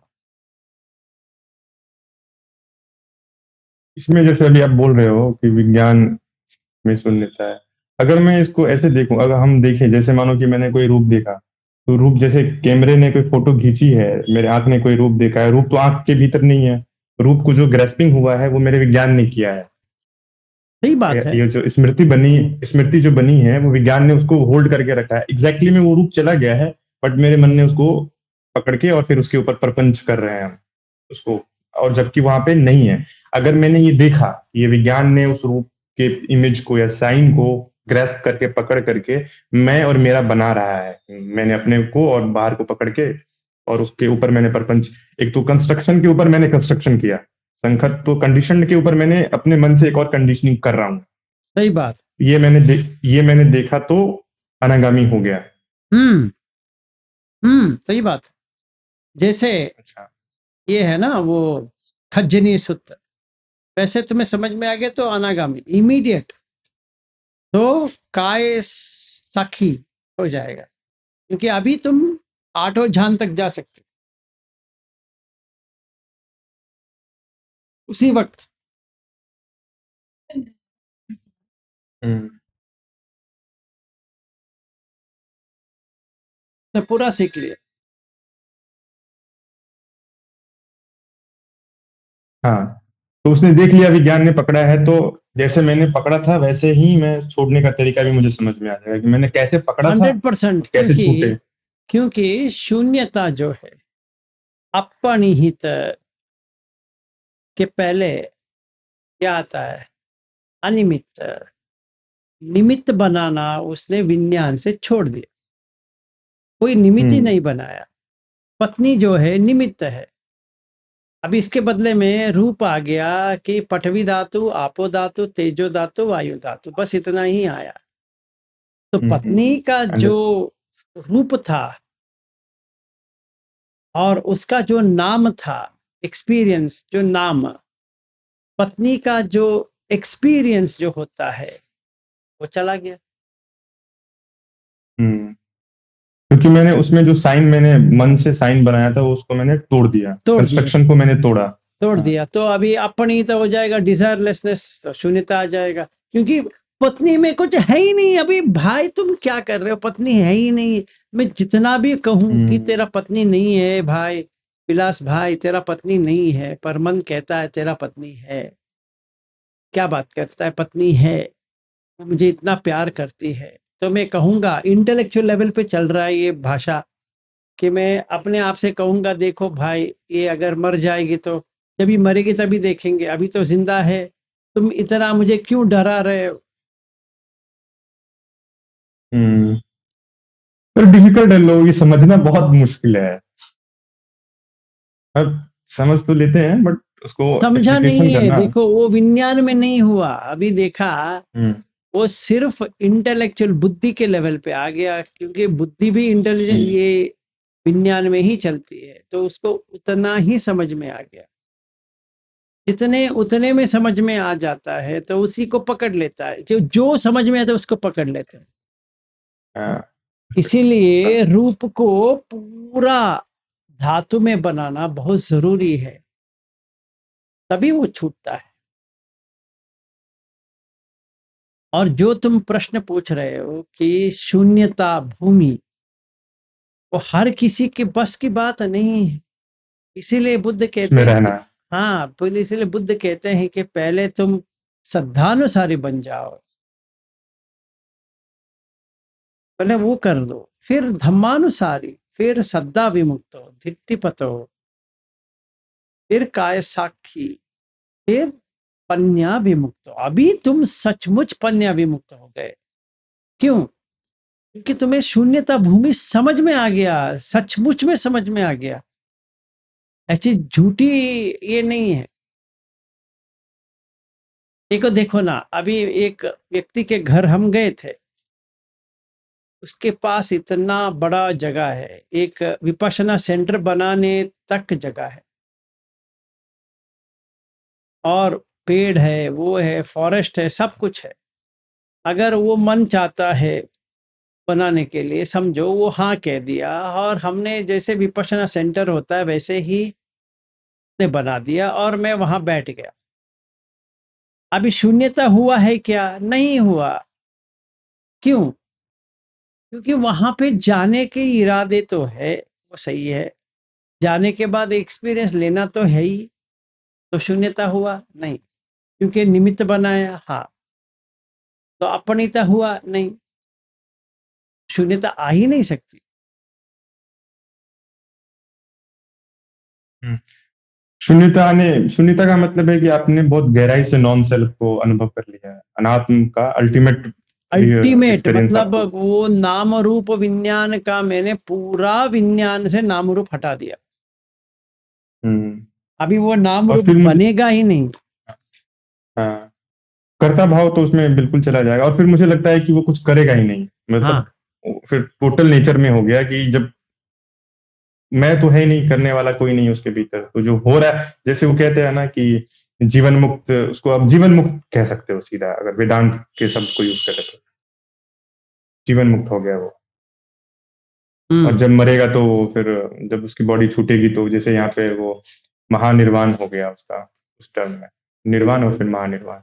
इसमें जैसे अभी आप बोल रहे हो कि विज्ञान में शून्यता है। अगर मैं इसको ऐसे देखूँ, अगर हम देखें जैसे मानो कि मैंने कोई रूप देखा, तो रूप जैसे कैमरे ने कोई फ़ोटो खींची है, मेरे आँख ने कोई रूप देखा है, रूप तो आँख के भीतर नहीं है। रूप को जो ग्रैस्पिंग हुआ है, वो मेरे विज्ञान ने किया है। सही बात है। ये जो स्मृति जो बनी है, वो विज्ञान ने उसको होल्ड करके रखा है। एग्ज़ैक्टली में वो रूप चला गया है, बट मेरे मन ने उसको पकड़ के और फिर उसके ऊपर प्रपंच कर रहे हैं हम, उसको, और जबकि वहाँ पे नहीं है। अगर मैंने ये देखा, ये विज्ञान ने उस रूप के इमेज को या साइन को ग्रैस्प करके पकड़ करके मैं और मेरा बना रहा है। मैंने अपने को और बाहर को पकड़ के और उसके ऊपर मैंने प्रपंच, एक तो कंस्ट्रक्शन के ऊपर मैंने कंस्ट्रक्शन किया। संखत तो कंडीशन के ऊपर मैंने अपने मन से एक और कंडीशनिंग कर रहा हूँ। सही बात। ये मैंने देखा तो अनागामी हो गया। हम्म। सही बात। जैसे अच्छा। ये है ना वो खज्जनी सूत्र, वैसे तुम्हें समझ में आ गया तो अनागामी इमीडिएट, तो काय साखी हो जाएगा, क्योंकि अभी तुम आठों ध्यान तक जा सकते हो उसी वक्त। हुँ। मैं पूरा सीख लिया। हाँ, तो उसने देख लिया, विज्ञान ने पकड़ा है, तो जैसे मैंने पकड़ा था वैसे ही मैं छोड़ने का तरीका भी मुझे समझ में आ जाएगा कि मैंने कैसे पकड़ा था 100%, और कैसे क्योंकि छूटे। क्योंकि शून्यता जो है अपनिहित के पहले क्या आता है? अनिमित्त। निमित्त बनाना उसने विज्ञान से छोड़ दिया। कोई निमित्त ही हम्म नहीं बनाया। पत्नी जो है निमित्त है। अब इसके बदले में रूप आ गया कि पठवी धातु, आपो धातु, तेजो धातु, वायु धातु, बस इतना ही आया। तो पत्नी का जो अंडर रूप था और उसका जो नाम था, एक्सपीरियंस, जो नाम, पत्नी का जो एक्सपीरियंस जो होता है वो चला गया। हम्म क्योंकि मैंने उसमें जो साइन मैंने मन से साइन बनाया था, वो उसको मैंने तोड़ दिया, तोड़ दिया, कंस्ट्रक्शन को मैंने तोड़ा। तोड़ हाँ। दिया। तो अभी अपनीत हो जाएगा, डिजायरलेसनेस, तो शून्यता आ जाएगा। क्योंकि पत्नी में कुछ है ही नहीं। अभी भाई तुम क्या कर रहे हो, पत्नी है ही नहीं। मैं जितना भी कहूं कि हम्म तेरा पत्नी नहीं है भाई, विलास भाई तेरा पत्नी नहीं है, पर मन कहता है तेरा पत्नी है। क्या बात करता है, पत्नी है, वो मुझे इतना प्यार करती है। तो मैं कहूंगा इंटेलेक्चुअल लेवल पे चल रहा है ये भाषा, कि मैं अपने आप से कहूंगा देखो भाई, ये अगर मर जाएगी तो जब ये मरेगी तभी देखेंगे, अभी तो जिंदा है। तुम इतना मुझे क्यों डरा रहे हो। हम्म पर डिफिकल्ट है, लोग ये समझना बहुत मुश्किल है। अब समझ तो लेते हैं, बट उसको समझा एप्लीकेशन नहीं है, करना। देखो वो विज्ञान में नहीं हुआ। अभी देखा, हम्म वो सिर्फ इंटेलेक्चुअल बुद्धि के लेवल पे आ गया, क्योंकि बुद्धि भी इंटेलिजेंट, हम्म ये विज्ञान में ही चलती है। तो उसको उतना ही समझ में आ गया। जितने उतने में समझ में आ जाता है तो उसी को पकड़ लेता है, जो जो समझ में आता है उसको पकड़ लेते हैं। हाँ, इसीलिए रूप को पूरा धातु में बनाना बहुत जरूरी है, तभी वो छूटता है। और जो तुम प्रश्न पूछ रहे हो कि शून्यता भूमि, वो हर किसी के बस की बात नहीं है। इसीलिए बुद्ध कहते उसमें हैं कि रहना। हाँ, पहले इसीलिए बुद्ध कहते हैं कि पहले तुम श्रद्धानुसारी बन जाओ, पहले वो कर दो, फिर धम्मानुसारी, फिर श्रद्धा विमुक्त हो, धिट्टिपत हो, फिर काय साक्षी, फिर पन्या विमुक्त हो। अभी तुम सचमुच पन्या विमुक्त हो गए। क्यों? क्योंकि तुम्हें शून्यता भूमि समझ में आ गया, सचमुच में समझ में आ गया। ऐसी झूठी ये नहीं है। देखो देखो ना, अभी एक व्यक्ति के घर हम गए थे, उसके पास इतना बड़ा जगह है, एक विपश्यना सेंटर बनाने तक जगह है, और पेड़ है, वो है, फॉरेस्ट है, सब कुछ है। अगर वो मन चाहता है बनाने के लिए, समझो वो हाँ कह दिया, और हमने जैसे विपश्यना सेंटर होता है वैसे ही ने बना दिया, और मैं वहां बैठ गया। अभी शून्यता हुआ है क्या? नहीं हुआ। क्यों? क्योंकि वहां पे जाने के इरादे तो है, वो सही है, जाने के बाद एक्सपीरियंस लेना तो है ही। तो शून्यता हुआ नहीं, क्योंकि निमित्त बनाया। हाँ, तो अपनीता हुआ नहीं, शून्यता आ ही नहीं सकती। हम्म। शून्यता का मतलब है कि आपने बहुत गहराई से नॉन सेल्फ को अनुभव कर लिया है, अनात्म का अल्टीमेट अल्टीमेट एक्सपीरियंस मतलब आपको। वो नाम रूप विज्ञान का, मैंने पूरा विज्ञान से नाम रूप हटा दिया। हम्म अभी वो नाम और रूप फिर मुझे, बनेगा ही नहीं। हाँ, कर्ता भाव तो उसमें बिल्कुल चला जाएगा, और फिर मुझे लगता है कि वो कुछ करेगा ही नहीं, मतलब हाँ फिर टोटल नेचर में हो गया कि जब मैं तो है ही नहीं, करने वाला कोई नहीं उसके भीतर, तो जो हो रहा है, जैसे वो कहते हैं ना कि जीवन मुक्त, उसको आप जीवन मुक्त कह सकते हो सीधा, अगर वेदांत के शब्द को यूज करें तो जीवन मुक्त हो गया वो। और हम्म जब मरेगा तो फिर, जब उसकी बॉडी छूटेगी तो जैसे यहाँ पे वो महानिर्वाण हो गया उसका, उस टर्म में निर्वाण और फिर महानिर्वाण।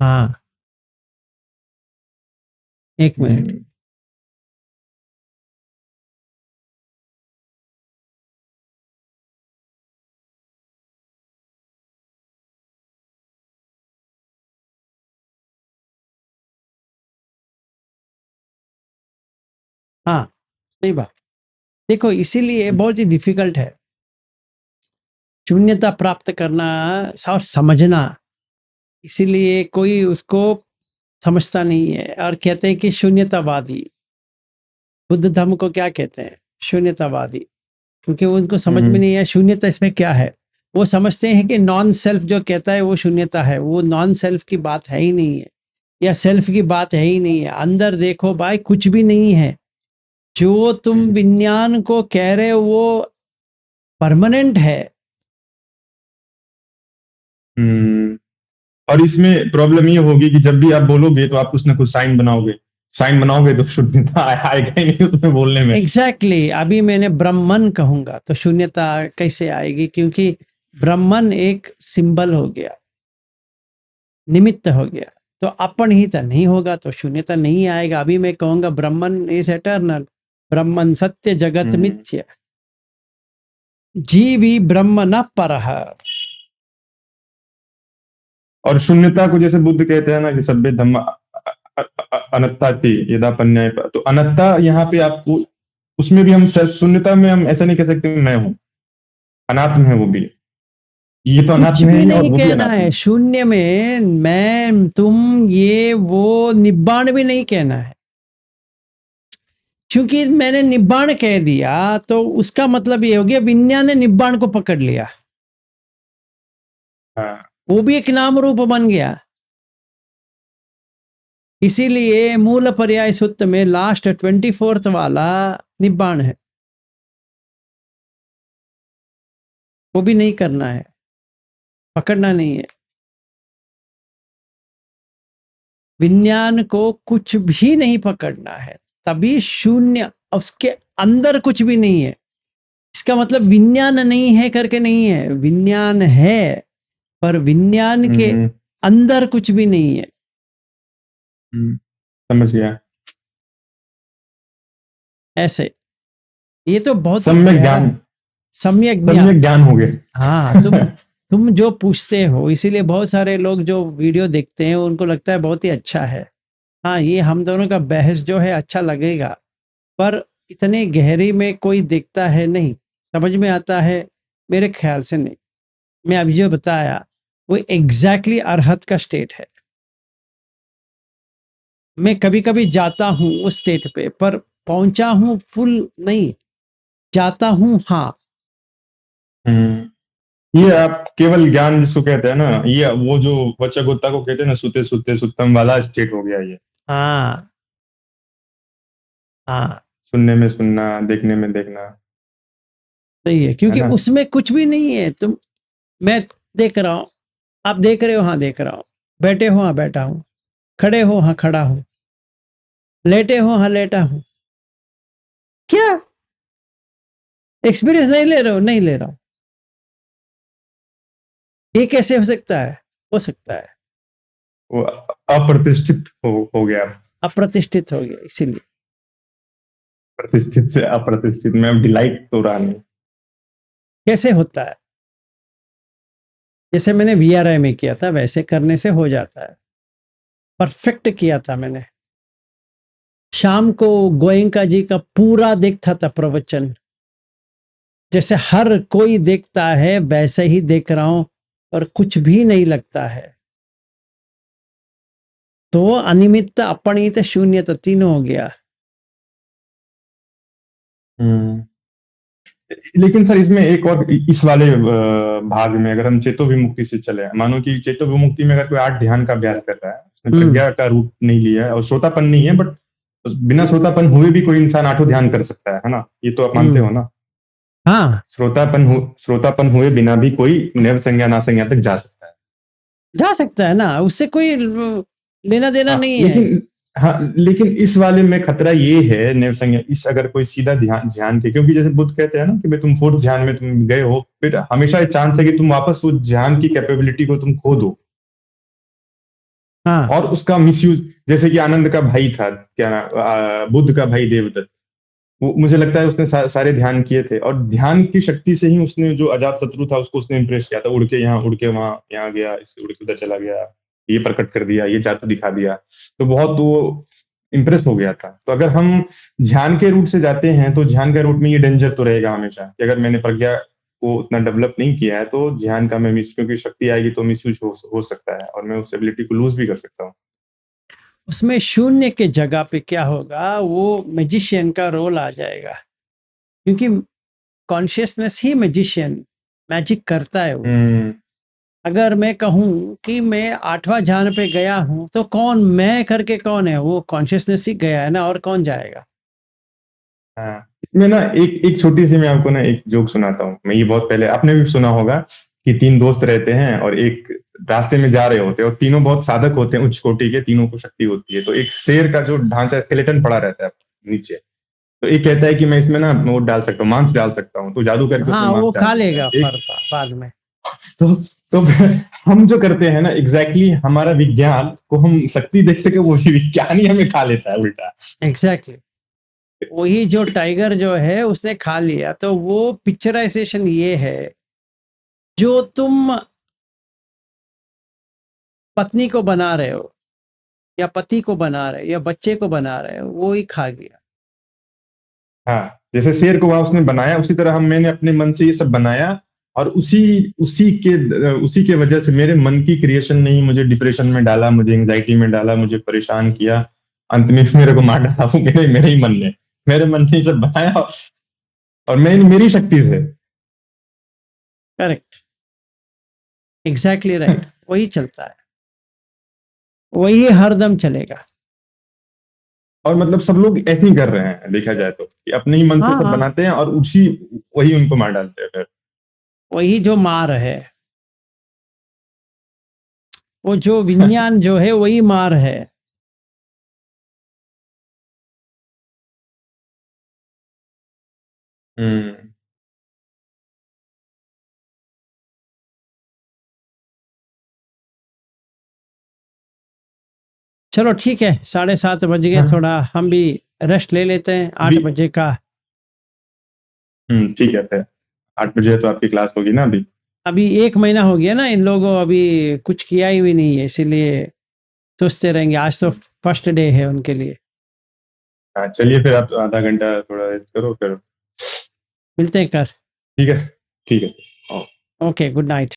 हाँ, एक मिनट। हम्म हाँ, सही बात। देखो इसीलिए बहुत ही डिफिकल्ट है शून्यता प्राप्त करना और समझना। इसीलिए कोई उसको समझता नहीं है और कहते हैं कि शून्यतावादी। बुद्ध धर्म को क्या कहते हैं? शून्यतावादी। क्योंकि उनको समझ में हम्म नहीं है शून्यता इसमें क्या है। वो समझते हैं कि नॉन सेल्फ जो कहता है वो शून्यता है। वो नॉन सेल्फ की बात है ही नहीं है, या सेल्फ की बात है ही नहीं है। अंदर देखो भाई, कुछ भी नहीं है। जो तुम विज्ञान को कह रहे हो वो परमानेंट है। हम्म। और इसमें प्रॉब्लम ये होगी कि जब भी आप बोलोगे तो आप कुछ ना कुछ साइन बनाओगे तो शून्यता आएगा ही नहीं उसमें बोलने में। एग्जैक्टली अभी मैंने ब्रह्मन कहूंगा तो शून्यता कैसे आएगी? क्योंकि ब्रह्मन एक सिंबल हो गया, निमित्त हो गया। तो अपन ही तो नहीं होगा तो शून्यता नहीं आएगा। अभी मैं कहूंगा ब्रह्मन इज एटर्नल, ब्रह्मन सत्य जगत हम्म। मिथ्य, जीवी ब्रह्म न परः। और शून्यता को जैसे बुद्ध कहते हैं ना कि सभ्य धम्म अनत्ता थी यदा पन्याय, तो अनत्ता यहाँ पे आपको, उसमें भी हम शून्यता में हम ऐसा नहीं कह सकते मैं हूँ, अनात्म है वो भी। ये तो कुछ अनात्म है भी ही और नहीं वो भी कहना अनात्म है है। शून्य में। मैं, तुम, ये वो निब्बाण भी नहीं कहना है। क्योंकि मैंने निब्बाण कह दिया तो उसका मतलब ये हो गया विज्ञान ने निब्बाण को पकड़ लिया। हाँ। वो भी एक नाम रूप बन गया। इसीलिए मूल पर्याय सूत्र में लास्ट 24th वाला निब्बाण है। वो भी नहीं करना है, पकड़ना नहीं है। विज्ञान को कुछ भी नहीं पकड़ना है, तभी शून्य, उसके अंदर कुछ भी नहीं है। इसका मतलब विज्ञान नहीं है करके नहीं है, विज्ञान है, पर विज्ञान के हम्म। अंदर कुछ भी नहीं है। समझ गया। ऐसे ये तो बहुत ही सम्यक गहरा ज्ञान, है। सम्यक ज्ञान। सम्यक ज्ञान हो हाँ, गया। तुम जो पूछते हो, इसीलिए बहुत सारे लोग जो वीडियो देखते हैं उनको लगता है बहुत ही अच्छा है। हाँ, ये हम दोनों का बहस जो है अच्छा लगेगा, पर इतने गहरी में कोई देखता है नहीं, समझ में आता है मेरे ख्याल से नहीं। मैं अभी जो बताया वो एग्जैक्टली अरहत का स्टेट है। मैं कभी कभी जाता हूँ उस स्टेट पे, पर पहुंचा हूँ फुल नहीं, जाता हूँ हाँ। ये आप केवल ज्ञान जिसको कहते हैं ना, ये वो जो वचगोत्ता को कहते हैं ना, सुते सुते सुतम वाला स्टेट हो गया ये। हाँ हाँ, सुनने में सुनना, देखने में देखना, सही है। है क्योंकि ना। उसमें कुछ भी नहीं है। तुम, मैं देख रहा हूँ, आप देख रहे हो, हाँ देख रहा हूँ। बैठे हो, हाँ बैठा हूँ। खड़े हो, हाँ खड़ा हूँ। लेटे हो, हाँ लेटा हूँ। क्या एक्सपीरियंस नहीं ले रहे हो? नहीं ले रहा हूँ। ये कैसे हो सकता है? हो सकता है, वो अप्रतिष्ठित हो गया। अप्रतिष्ठित हो गया इसीलिए। प्रतिष्ठित से अप्रतिष्ठित में अब डिलाइट तो रहा नहीं। कैसे होता है? जैसे मैंने वीआरआई में किया था वैसे करने से हो जाता है। परफेक्ट किया था मैंने। शाम को गोयंका जी का पूरा देखता था प्रवचन, जैसे हर कोई देखता है वैसे ही देख रहा हूं, और कुछ भी नहीं लगता है। तो अनिमित्त, अपणित, शून्यता तीनों हो गया। हम्म। लेकिन सर इसमें एक और, इस वाले भाग में अगर हम चेतो विमुक्ति से चले, मानो कि चेतो विमुक्ति में अगर कोई 8 ध्यान का अभ्यास कर रहा है, उसने हम्म प्रज्ञा का रूप नहीं लिया है और श्रोतापन नहीं है, बट बिना श्रोतापन हुए भी कोई इंसान 8 ध्यान कर सकता है ना, ये तो आप मानते हम्म। हो ना। हाँ, श्रोतापन हुए बिना भी कोई नैव संज्ञा ना संज्ञा तक जा सकता है। जा सकता है ना, उससे कोई लेना देना हाँ नहीं है। लेकिन, हाँ लेकिन इस वाले में खतरा ये है नैव संज्ञा, इस अगर कोई सीधा ध्यान ध्यान के, क्योंकि जैसे बुद्ध कहते हैं ना कि भाई तुम 4th ध्यान में तुम गए हो, फिर हमेशा चांस है कि तुम वापस उस ध्यान की कैपेबिलिटी को तुम खो दो हाँ और उसका मिसयूज। जैसे कि आनंद का भाई था, क्या नाम, बुद्ध का भाई देवदत्त, वो मुझे लगता है उसने सारे ध्यान किए थे और ध्यान की शक्ति से ही उसने जो अजात शत्रु था उसको उसने इम्प्रेस किया था, उड़ के यहाँ, उड़ के वहां, यहाँ गया, इससे उड़ के उधर चला गया, ये प्रकट कर दिया, ये जादू दिखा दिया, तो बहुत वो इम्प्रेस हो गया था। तो अगर हम ध्यान के रूट से जाते हैं तो ध्यान के रूट में ये डेंजर तो रहेगा हमेशा कि अगर मैंने प्रज्ञा को उतना डेवलप नहीं किया है तो ध्यान का मैं मिस, क्योंकि शक्ति आएगी तो मिसयूज हो सकता है और मैं उस एबिलिटी को लूज भी कर सकता हूँ। उसमें शून्य के जगह पे क्या होगा, वो मैजिशियन का रोल आ जाएगा, क्योंकि कॉन्शियसनेस ही मैजिशियन मैजिक करता है वो। हम्म। अगर मैं कहूँ कि मैं 8वां ध्यान पे गया हूँ, तो कौन मैं करके कौन है, वो कॉन्शियसनेस ही गया है ना, और कौन जाएगा। हाँ, इसमें ना एक एक छोटी सी मैं आपको ना एक जोक सुनाता हूँ। मैं ये बहुत पहले आपने भी सुना होगा कि 3 दोस्त रहते हैं और एक रास्ते में जा रहे होते हैं और तीनों बहुत साधक होते हैं, उच्च कोटि के, तीनों को शक्ति होती है। तो एक शेर का जो ढांचा स्केलेटन पड़ा रहता है नीचे, तो एक कहता है कि मैं इसमें ना वो डाल सकता हूँ, मांस डाल सकता हूँ, तो जादू करके उसमें हाँ, मांस वो डाल खा देता है। लेगा एक फर बाद में। तो तो हम जो करते हैं ना, एग्जैक्टली हमारा विज्ञान को हम शक्ति देखते के वो विज्ञान ही हमें खा लेता है उल्टा। एग्जैक्टली वही जो टाइगर जो है उसने खा लिया, तो वो पिक्चराइजेशन ये है, जो तुम पत्नी को बना रहे हो या पति को बना रहे हो या बच्चे को बना रहे हो, वो ही खा गया। हाँ, जैसे शेर को वहां उसने बनाया, उसी तरह हम मैंने अपने मन से ये सब बनाया, और उसी उसी के वजह से मेरे मन की क्रिएशन ने ही मुझे डिप्रेशन में डाला, मुझे एंजाइटी में डाला, मुझे परेशान किया। अंत में मेरे को मार डाला, वो मेरे ही मन ने, मेरे मन ने ये सब बनाया, और मैं मेरी शक्ति से। करेक्ट, एग्जैक्टली राइट, वही चलता है, वही हरदम चलेगा। और मतलब सब लोग ऐसे ही कर रहे हैं, देखा जाए तो, कि अपने ही मन से हाँ सब हाँ, बनाते हैं और उसी वही उनको मार डालते हैं फिर। वही जो मार है, वो जो विज्ञान जो है वही मार है। हम्म। चलो ठीक है, 7:30 बज गए, हाँ, थोड़ा हम भी रेस्ट ले लेते हैं, अभी 8 बजे का। ठीक है फिर, 8 बजे तो आपकी क्लास होगी ना अभी। अभी 1 महीना हो गया ना इन लोगों, अभी कुछ किया ही भी नहीं है, इसीलिए सोचते रहेंगे, आज तो फर्स्ट डे है उनके लिए। हाँ, चलिए फिर आप आधा घंटा थोड़ा रेस्ट करो फिर। मिलते हैं कर। ठीक है, ठीक है। Okay, good night.